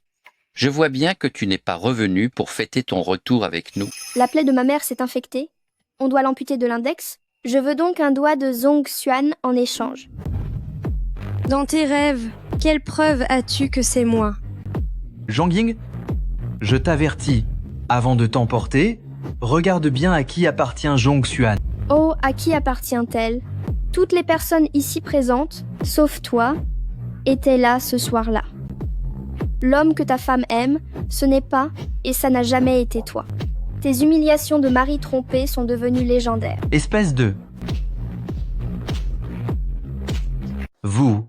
Je vois bien que tu n'es pas revenu pour fêter ton retour avec nous. La plaie de ma mère s'est infectée. On doit l'amputer de l'index. Je veux donc un doigt de Zhong Xuan en échange. Dans tes rêves, quelle preuve as-tu que c'est moi? Zhongying, je t'avertis, avant de t'emporter, regarde bien à qui appartient Zhong Xuan. Oh, à qui appartient-elle? Toutes les personnes ici présentes, sauf toi, étaient là ce soir-là. L'homme que ta femme aime, ce n'est pas et ça n'a jamais été toi. Tes humiliations de mari trompé sont devenues légendaires. Espèce de... Vous...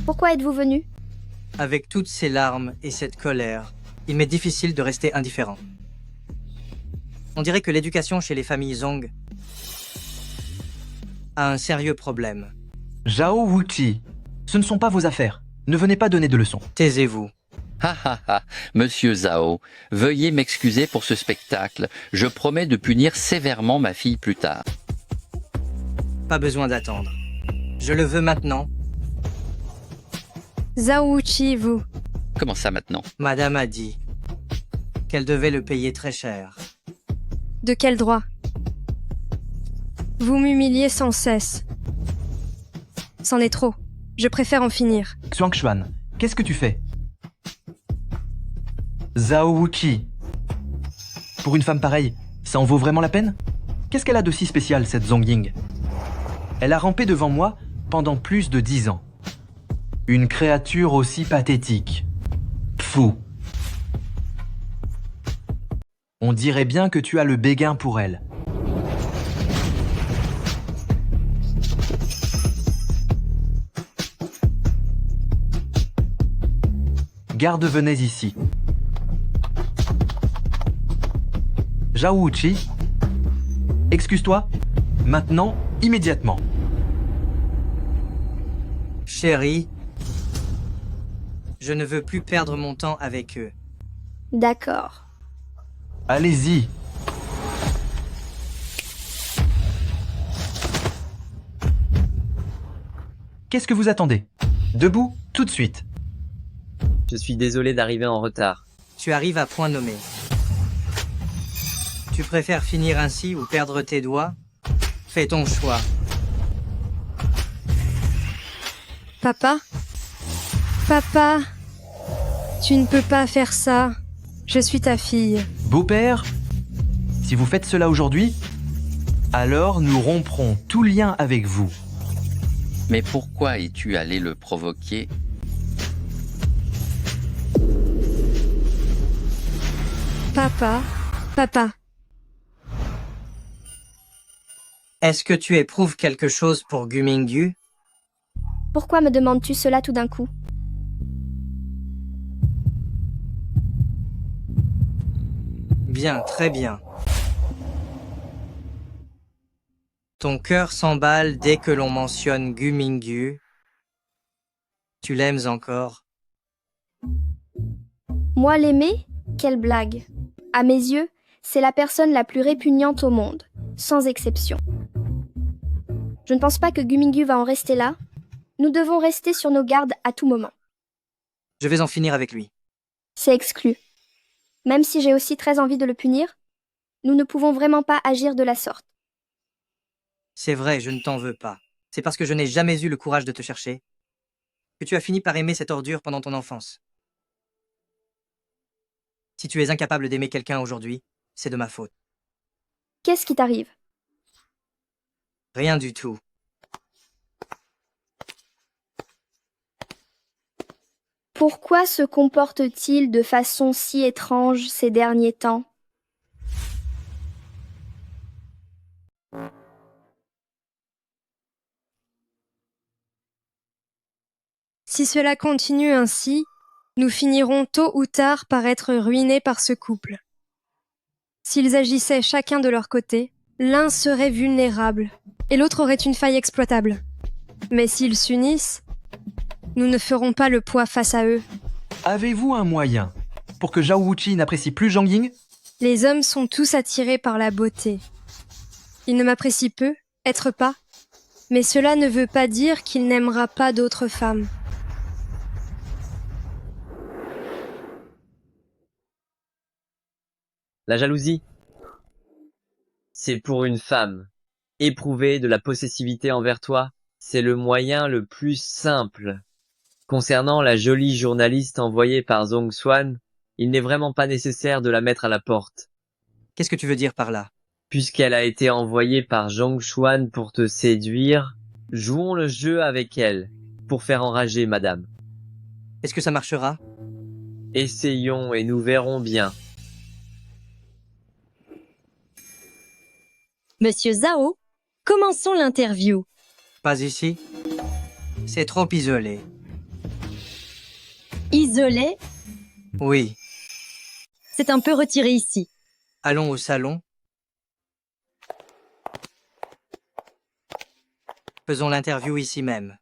Pourquoi êtes-vous venu? Avec toutes ces larmes et cette colère, il m'est difficile de rester indifférent. On dirait que l'éducation chez les familles Zhong a un sérieux problème. Zhao Wuqi, ce ne sont pas vos affaires. Ne venez pas donner de leçons. Taisez-vous. Ha ha ha, Monsieur Zhao, veuillez m'excuser pour ce spectacle. Je promets de punir sévèrement ma fille plus tard. Pas besoin d'attendre. Je le veux maintenant. Zhao Wuqi, vous. Comment ça maintenant? Madame a dit qu'elle devait le payer très cher. De quel droit? Vous m'humiliez sans cesse. C'en est trop. Je préfère en finir. Xuanxuan, qu'est-ce que tu fais? Zhao Wuqi. Pour une femme pareille, ça en vaut vraiment la peine? Qu'est-ce qu'elle a de si spécial, cette Zhongying? Elle a rampé devant moi pendant plus de 10 ans. Une créature aussi pathétique. Fou. On dirait bien que tu as le béguin pour elle. Garde, venez ici. Zhao Wuqi, Excuse-toi. Maintenant, immédiatement. Chérie, je ne veux plus perdre mon temps avec eux. D'accord. Allez-y. Qu'est-ce que vous attendez? Debout, tout de suite. Je suis désolé d'arriver en retard. Tu arrives à point nommé. Tu préfères finir ainsi ou perdre tes doigts? Fais ton choix. Papa? Papa? Tu ne peux pas faire ça. Je suis ta fille. Beau-père, si vous faites cela aujourd'hui, alors nous romprons tout lien avec vous. Mais pourquoi es-tu allé le provoquer? Papa? Papa? Est-ce que tu éprouves quelque chose pour Gu Mingyu? Pourquoi me demandes-tu cela tout d'un coup? Bien, très bien. Ton cœur s'emballe dès que l'on mentionne Gu Mingyu. Tu l'aimes encore? Moi l'aimer? Quelle blague. À mes yeux, c'est la personne la plus répugnante au monde, sans exception. Je ne pense pas que Gu Mingyu va en rester là. Nous devons rester sur nos gardes à tout moment. Je vais en finir avec lui. C'est exclu. Même si j'ai aussi très envie de le punir, nous ne pouvons vraiment pas agir de la sorte. C'est vrai, je ne t'en veux pas. C'est parce que je n'ai jamais eu le courage de te chercher que tu as fini par aimer cette ordure pendant ton enfance. Si tu es incapable d'aimer quelqu'un aujourd'hui, c'est de ma faute. Qu'est-ce qui t'arrive? Rien du tout. Pourquoi se comporte-t-il de façon si étrange ces derniers temps? Si cela continue ainsi, nous finirons tôt ou tard par être ruinés par ce couple. S'ils agissaient chacun de leur côté, l'un serait vulnérable et l'autre aurait une faille exploitable. Mais s'ils s'unissent, nous ne ferons pas le poids face à eux. Avez-vous un moyen pour que Zhao Wuqi n'apprécie plus Zhang Ying? Les hommes sont tous attirés par la beauté. Il ne m'apprécie peu, être pas, mais cela ne veut pas dire qu'il n'aimera pas d'autres femmes. La jalousie, c'est pour une femme. Éprouver de la possessivité envers toi, c'est le moyen le plus simple. Concernant la jolie journaliste envoyée par Zhong Xuan, il n'est vraiment pas nécessaire de la mettre à la porte. Qu'est-ce que tu veux dire par là? Puisqu'elle a été envoyée par Zhong Xuan pour te séduire, jouons le jeu avec elle, pour faire enrager madame. Est-ce que ça marchera? Essayons et nous verrons bien. Monsieur Zhao, commençons l'interview. Pas ici. C'est trop isolé. Isolé, Oui. c'est un peu retiré ici. Allons au salon. Faisons l'interview ici même.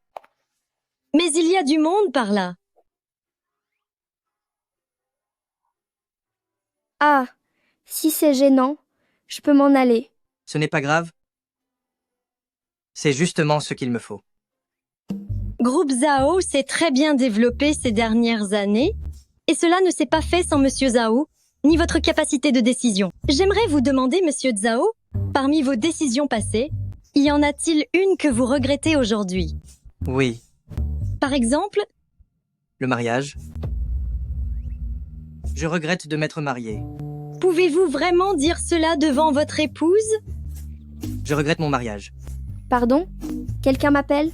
Mais il y a du monde par là. Ah, si c'est gênant, je peux m'en aller. Ce n'est pas grave. C'est justement ce qu'il me faut. Groupe Zhao s'est très bien développé ces dernières années, et cela ne s'est pas fait sans Monsieur Zhao, ni votre capacité de décision. J'aimerais vous demander, Monsieur Zhao, parmi vos décisions passées, y en a-t-il une que vous regrettez aujourd'hui? Oui. Par exemple, Le mariage. Je regrette de m'être marié. pouvez-vous vraiment dire cela devant votre épouse? Je regrette mon mariage. Pardon? Quelqu'un m'appelle?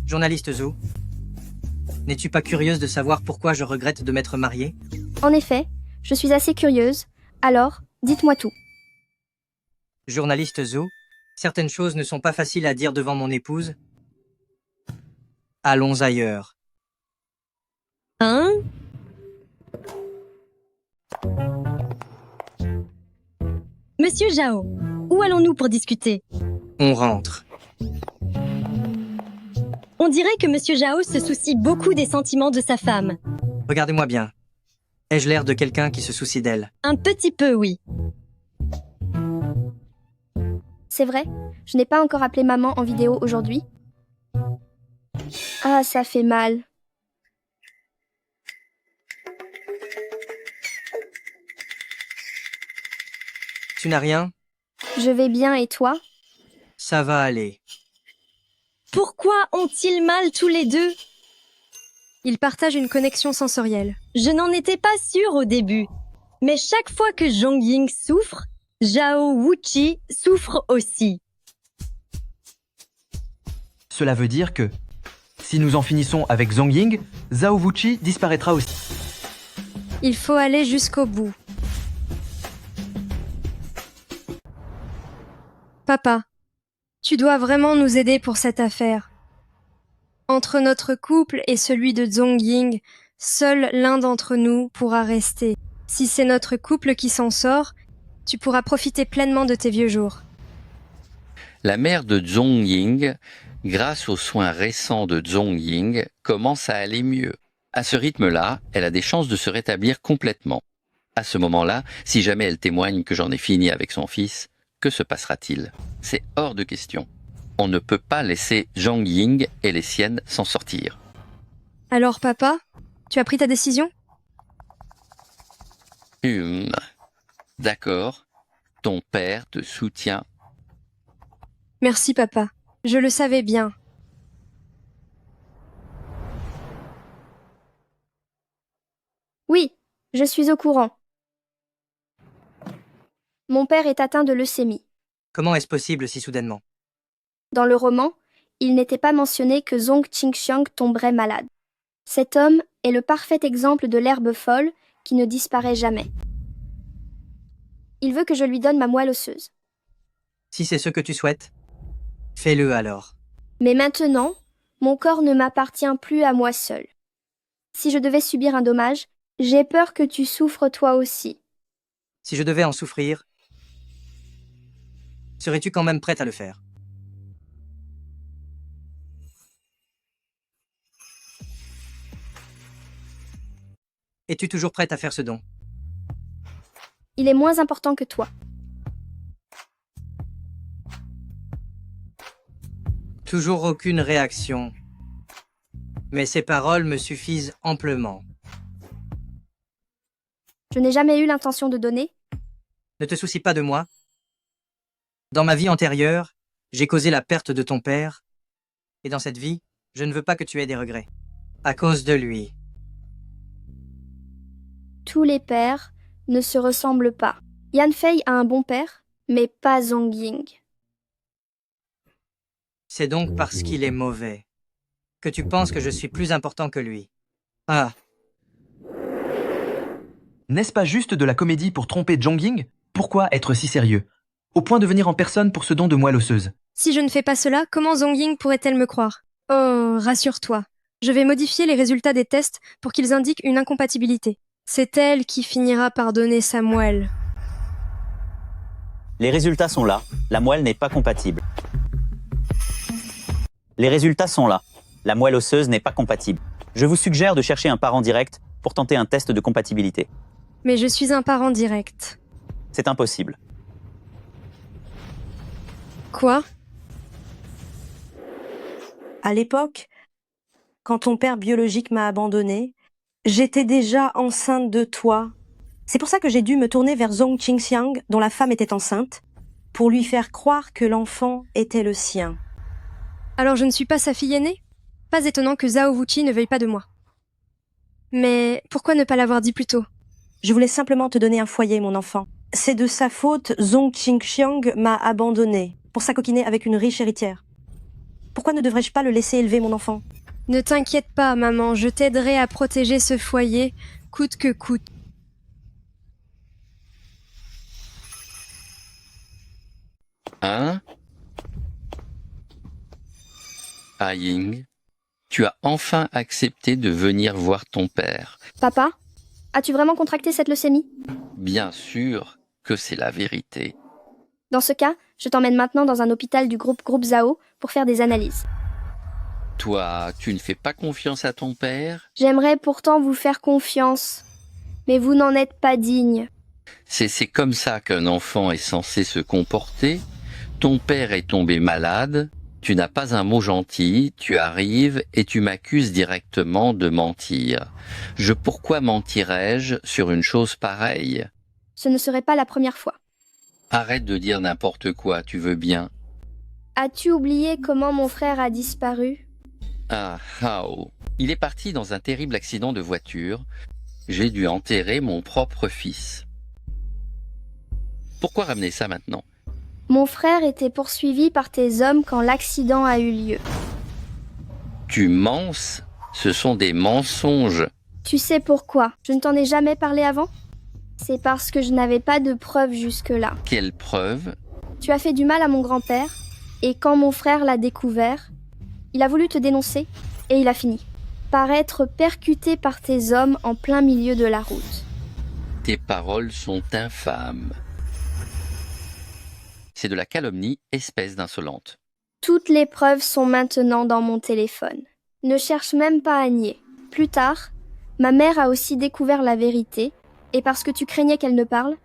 Journaliste Zhou, n'es-tu pas curieuse de savoir pourquoi je regrette de m'être mariée? En effet, je suis assez curieuse. Alors, dites-moi tout. Journaliste Zhou, certaines choses ne sont pas faciles à dire devant mon épouse. Allons ailleurs. Hein? Monsieur Zhao, Où allons-nous pour discuter? On rentre. On dirait que Monsieur Zhao se soucie beaucoup des sentiments de sa femme. Regardez-moi bien. Ai-je l'air de quelqu'un qui se soucie d'elle? Un petit peu, oui. C'est vrai, je n'ai pas encore appelé maman en vidéo aujourd'hui. Ah, ça fait mal. Tu n'as rien? Je vais bien et toi? Ça va aller. Pourquoi ont-ils mal tous les deux? Ils partagent une connexion sensorielle. Je n'en étais pas sûre au début. Mais chaque fois que Zhongying souffre, Zhao Wuqi souffre aussi. Cela veut dire que, si nous en finissons avec Zhongying, Zhao Wuqi disparaîtra aussi. Il faut aller jusqu'au bout. Papa, tu dois vraiment nous aider pour cette affaire. Entre notre couple et celui de Zhongying, seul l'un d'entre nous pourra rester. Si c'est notre couple qui s'en sort, tu pourras profiter pleinement de tes vieux jours. La mère de Zhongying, grâce aux soins récents de Zhongying, commence à aller mieux. À ce rythme-là, elle a des chances de se rétablir complètement. À ce moment-là, si jamais elle témoigne que j'en ai fini avec son fils, que se passera-t-il? C'est hors de question. On ne peut pas laisser Zhongying et les siennes s'en sortir. Alors papa, tu as pris ta décision? D'accord, ton père te soutient. Merci papa, je le savais bien. Oui, je suis au courant. Mon père est atteint de leucémie. Comment est-ce possible si soudainement? Dans le roman, il n'était pas mentionné que Zhong Qingxiang tomberait malade. Cet homme est le parfait exemple de l'herbe folle qui ne disparaît jamais. Il veut que je lui donne ma moelle osseuse. Si c'est ce que tu souhaites, fais-le alors. Mais maintenant, mon corps ne m'appartient plus à moi seul. Si je devais subir un dommage, j'ai peur que tu souffres toi aussi. Si je devais en souffrir, serais-tu quand même prête à le faire? Es-tu toujours prête à faire ce don? Il est moins important que toi. Toujours aucune réaction. Mais ces paroles me suffisent amplement. Je n'ai jamais eu l'intention de donner. Ne te soucie pas de moi. Dans ma vie antérieure, j'ai causé la perte de ton père. Et dans cette vie, je ne veux pas que tu aies des regrets. À cause de lui. Tous les pères ne se ressemblent pas. Yan Fei a un bon père, mais pas Zhongying. C'est donc parce qu'il est mauvais que tu penses que je suis plus important que lui. Ah. N'est-ce pas juste de la comédie pour tromper Zhongying? Pourquoi être si sérieux? Au point de venir en personne pour ce don de moelle osseuse. Si je ne fais pas cela, comment Zhongying pourrait-elle me croire? Oh, rassure-toi. Je vais modifier les résultats des tests pour qu'ils indiquent une incompatibilité. C'est elle qui finira par donner sa moelle. Les résultats sont là. La moelle n'est pas compatible. Les résultats sont là. La moelle osseuse n'est pas compatible. Je vous suggère de chercher un parent direct pour tenter un test de compatibilité. Mais je suis un parent direct. C'est impossible. Quoi? À l'époque, quand ton père biologique m'a abandonnée, j'étais déjà enceinte de toi. C'est pour ça que j'ai dû me tourner vers Zhong Qingxiang, dont la femme était enceinte, pour lui faire croire que l'enfant était le sien. Alors je ne suis pas sa fille aînée? Pas étonnant que Zhao Wuqi ne veuille pas de moi. Mais pourquoi ne pas l'avoir dit plus tôt? Je voulais simplement te donner un foyer, mon enfant. C'est de sa faute, Zhong Qingxiang m'a abandonnée pour s'acoquiner avec une riche héritière. Pourquoi ne devrais-je pas le laisser élever, mon enfant? Ne t'inquiète pas, maman, je t'aiderai à protéger ce foyer, coûte que coûte. Hein? Ying, tu as enfin accepté de venir voir ton père. Papa, as-tu vraiment contracté cette leucémie? Bien sûr que c'est la vérité. Dans ce cas, je t'emmène maintenant dans un hôpital du groupe Zhao pour faire des analyses. Toi, tu ne fais pas confiance à ton père? J'aimerais pourtant vous faire confiance, mais vous n'en êtes pas digne. C'est comme ça qu'un enfant est censé se comporter. Ton père est tombé malade, tu n'as pas un mot gentil, tu arrives et tu m'accuses directement de mentir. Pourquoi mentirais-je sur une chose pareille? Ce ne serait pas la première fois. Arrête de dire n'importe quoi, tu veux bien? As-tu oublié comment mon frère a disparu? Ah, Hao. Il est parti dans un terrible accident de voiture. J'ai dû enterrer mon propre fils. Pourquoi ramener ça maintenant? Mon frère était poursuivi par tes hommes quand l'accident a eu lieu. Tu mens? Ce sont des mensonges. Tu sais pourquoi? Je ne t'en ai jamais parlé avant? C'est parce que je n'avais pas de preuves jusque-là. Quelle preuve? Tu as fait du mal à mon grand-père, et quand mon frère l'a découvert, il a voulu te dénoncer, et il a fini par être percuté par tes hommes en plein milieu de la route. Tes paroles sont infâmes. C'est de la calomnie, espèce d'insolente. Toutes les preuves sont maintenant dans mon téléphone. Ne cherche même pas à nier. Plus tard, ma mère a aussi découvert la vérité, et parce que tu craignais qu'elle ne parle,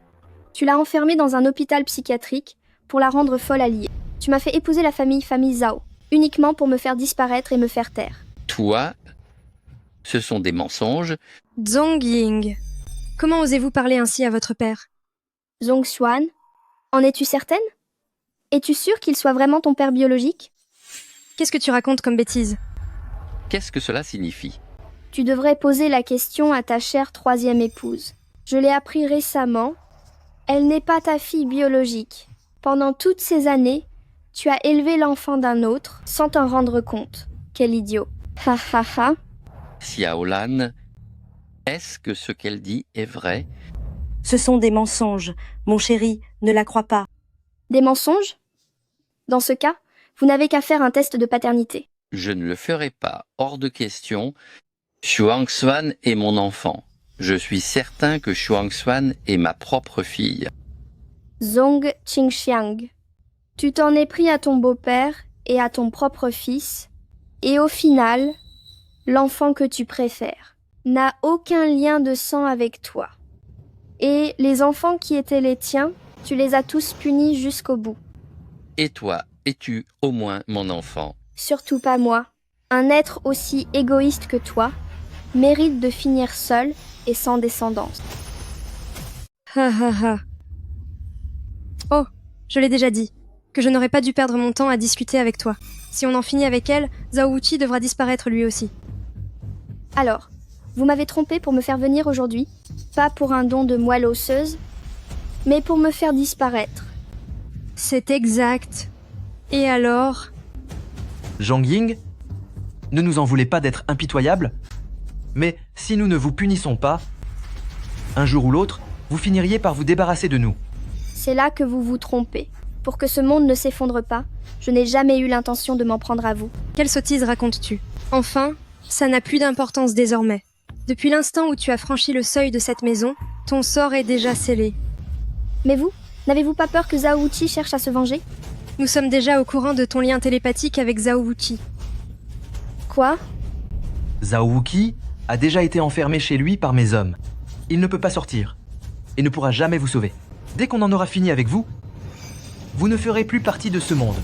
tu l'as enfermée dans un hôpital psychiatrique pour la rendre folle à lier. Tu m'as fait épouser la famille Zhao, uniquement pour me faire disparaître et me faire taire. Toi, ce sont des mensonges. Zongying, comment osez-vous parler ainsi à votre père? Zhongshuan, en es-tu certaine? Es-tu sûre qu'il soit vraiment ton père biologique? Qu'est-ce que tu racontes comme bêtise? Qu'est-ce que cela signifie? Tu devrais poser la question à ta chère troisième épouse. Je l'ai appris récemment. Elle n'est pas ta fille biologique. Pendant toutes ces années, tu as élevé l'enfant d'un autre sans t'en rendre compte. Quel idiot. Ha ha ha. Xiaolan, est-ce que ce qu'elle dit est vrai? Ce sont des mensonges. Mon chéri, ne la crois pas. Des mensonges? Dans ce cas, vous n'avez qu'à faire un test de paternité. Je ne le ferai pas. Hors de question. Shuangxuan est mon enfant. Je suis certain que Shuangxuan est ma propre fille. Zong Qingxiang. Tu t'en es pris à ton beau-père et à ton propre fils, et au final, l'enfant que tu préfères n'a aucun lien de sang avec toi. Et les enfants qui étaient les tiens, tu les as tous punis jusqu'au bout. Et toi, es-tu au moins mon enfant? Surtout pas moi. Un être aussi égoïste que toi mérite de finir seul et sans descendance. Ha ha ha. Oh, je l'ai déjà dit, que je n'aurais pas dû perdre mon temps à discuter avec toi. Si on en finit avec elle, Zhao Wuqi devra disparaître lui aussi. Alors, vous m'avez trompé pour me faire venir aujourd'hui, pas pour un don de moelle osseuse, mais pour me faire disparaître. C'est exact. Et alors? Zhang Ying, ne nous en voulez pas d'être impitoyables, mais si nous ne vous punissons pas, un jour ou l'autre, vous finiriez par vous débarrasser de nous. C'est là que vous vous trompez. Pour que ce monde ne s'effondre pas, je n'ai jamais eu l'intention de m'en prendre à vous. Quelle sottise racontes-tu? Enfin, ça n'a plus d'importance désormais. Depuis l'instant où tu as franchi le seuil de cette maison, ton sort est déjà scellé. Mais vous, n'avez-vous pas peur que Zhao Wuqi cherche à se venger? Nous sommes déjà au courant de ton lien télépathique avec Zhao Wuqi. Quoi? Zhao Wuqi a déjà été enfermé chez lui par mes hommes. Il ne peut pas sortir et ne pourra jamais vous sauver. Dès qu'on en aura fini avec vous, vous ne ferez plus partie de ce monde.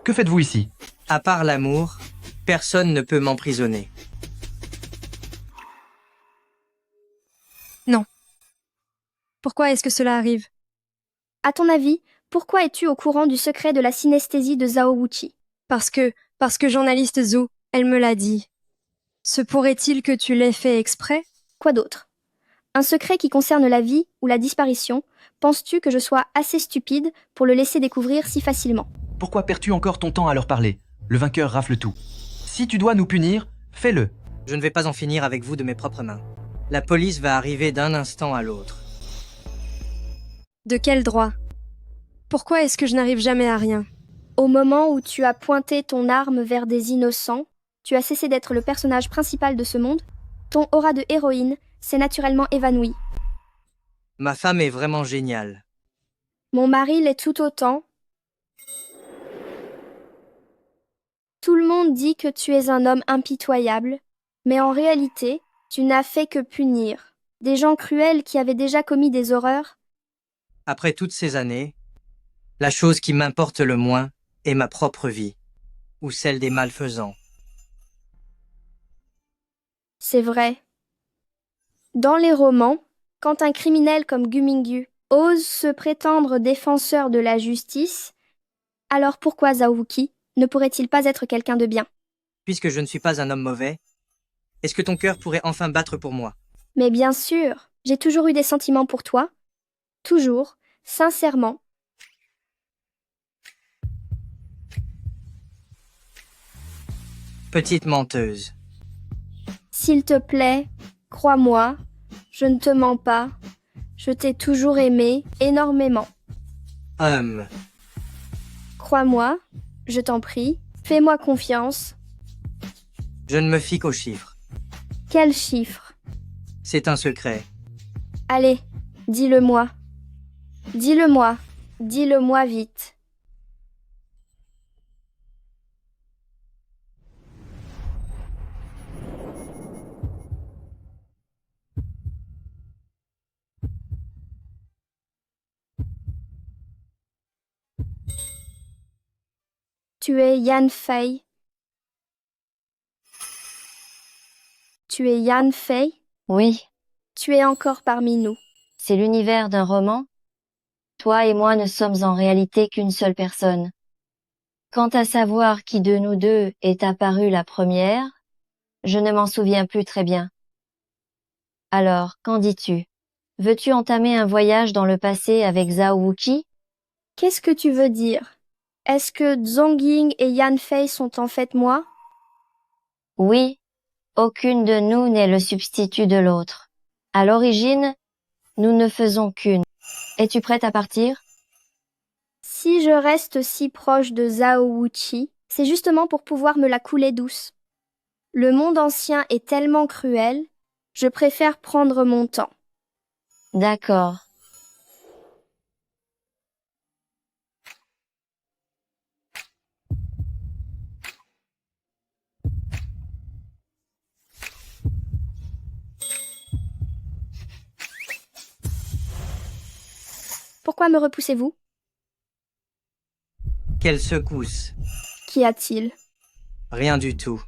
Que faites-vous ici? À part l'amour, personne ne peut m'emprisonner. Non. Pourquoi est-ce que cela arrive? À ton avis, pourquoi es-tu au courant du secret de la synesthésie de Zhao Wuqi? Parce que journaliste Zhou, elle me l'a dit. Se pourrait-il que tu l'aies fait exprès? Quoi d'autre? Un secret qui concerne la vie ou la disparition, penses-tu que je sois assez stupide pour le laisser découvrir si facilement? Pourquoi perds-tu encore ton temps à leur parler? Le vainqueur rafle tout. Si tu dois nous punir, fais-le. Je ne vais pas en finir avec vous de mes propres mains. La police va arriver d'un instant à l'autre. De quel droit? Pourquoi est-ce que je n'arrive jamais à rien? Au moment où tu as pointé ton arme vers des innocents, tu as cessé d'être le personnage principal de ce monde, ton aura de héroïne s'est naturellement évanoui. Ma femme est vraiment géniale. Mon mari l'est tout autant. Tout le monde dit que tu es un homme impitoyable, mais en réalité, tu n'as fait que punir des gens cruels qui avaient déjà commis des horreurs. Après toutes ces années, la chose qui m'importe le moins est ma propre vie, ou celle des malfaisants. C'est vrai. Dans les romans, quand un criminel comme Gumingu ose se prétendre défenseur de la justice, alors pourquoi Zhao Wuqi ne pourrait-il pas être quelqu'un de bien? Puisque je ne suis pas un homme mauvais, est-ce que ton cœur pourrait enfin battre pour moi? Mais bien sûr, j'ai toujours eu des sentiments pour toi. Toujours, sincèrement. Petite menteuse. S'il te plaît, crois-moi, je ne te mens pas. Je t'ai toujours aimé énormément. Crois-moi, je t'en prie, fais-moi confiance. Je ne me fie qu'aux chiffres. Quel chiffre? C'est un secret. Allez, dis-le-moi. Dis-le-moi. Dis-le-moi vite. Tu es Yan Fei. Tu es Yan Fei? Oui. Tu es encore parmi nous. C'est l'univers d'un roman? Toi et moi ne sommes en réalité qu'une seule personne. Quant à savoir qui de nous deux est apparu la première, je ne m'en souviens plus très bien. Alors, qu'en dis-tu? Veux-tu entamer un voyage dans le passé avec Zhao Wuqi? Qu'est-ce que tu veux dire? Est-ce que Zongying et Yan Fei sont en fait moi? Oui. Aucune de nous n'est le substitut de l'autre. À l'origine, nous ne faisons qu'une. Es-tu prête à partir? Si je reste si proche de Zhao Wuqi, c'est justement pour pouvoir me la couler douce. Le monde ancien est tellement cruel, je préfère prendre mon temps. D'accord. Pourquoi me repoussez-vous? Quelle secousse. Qu'y a-t-il? Rien du tout.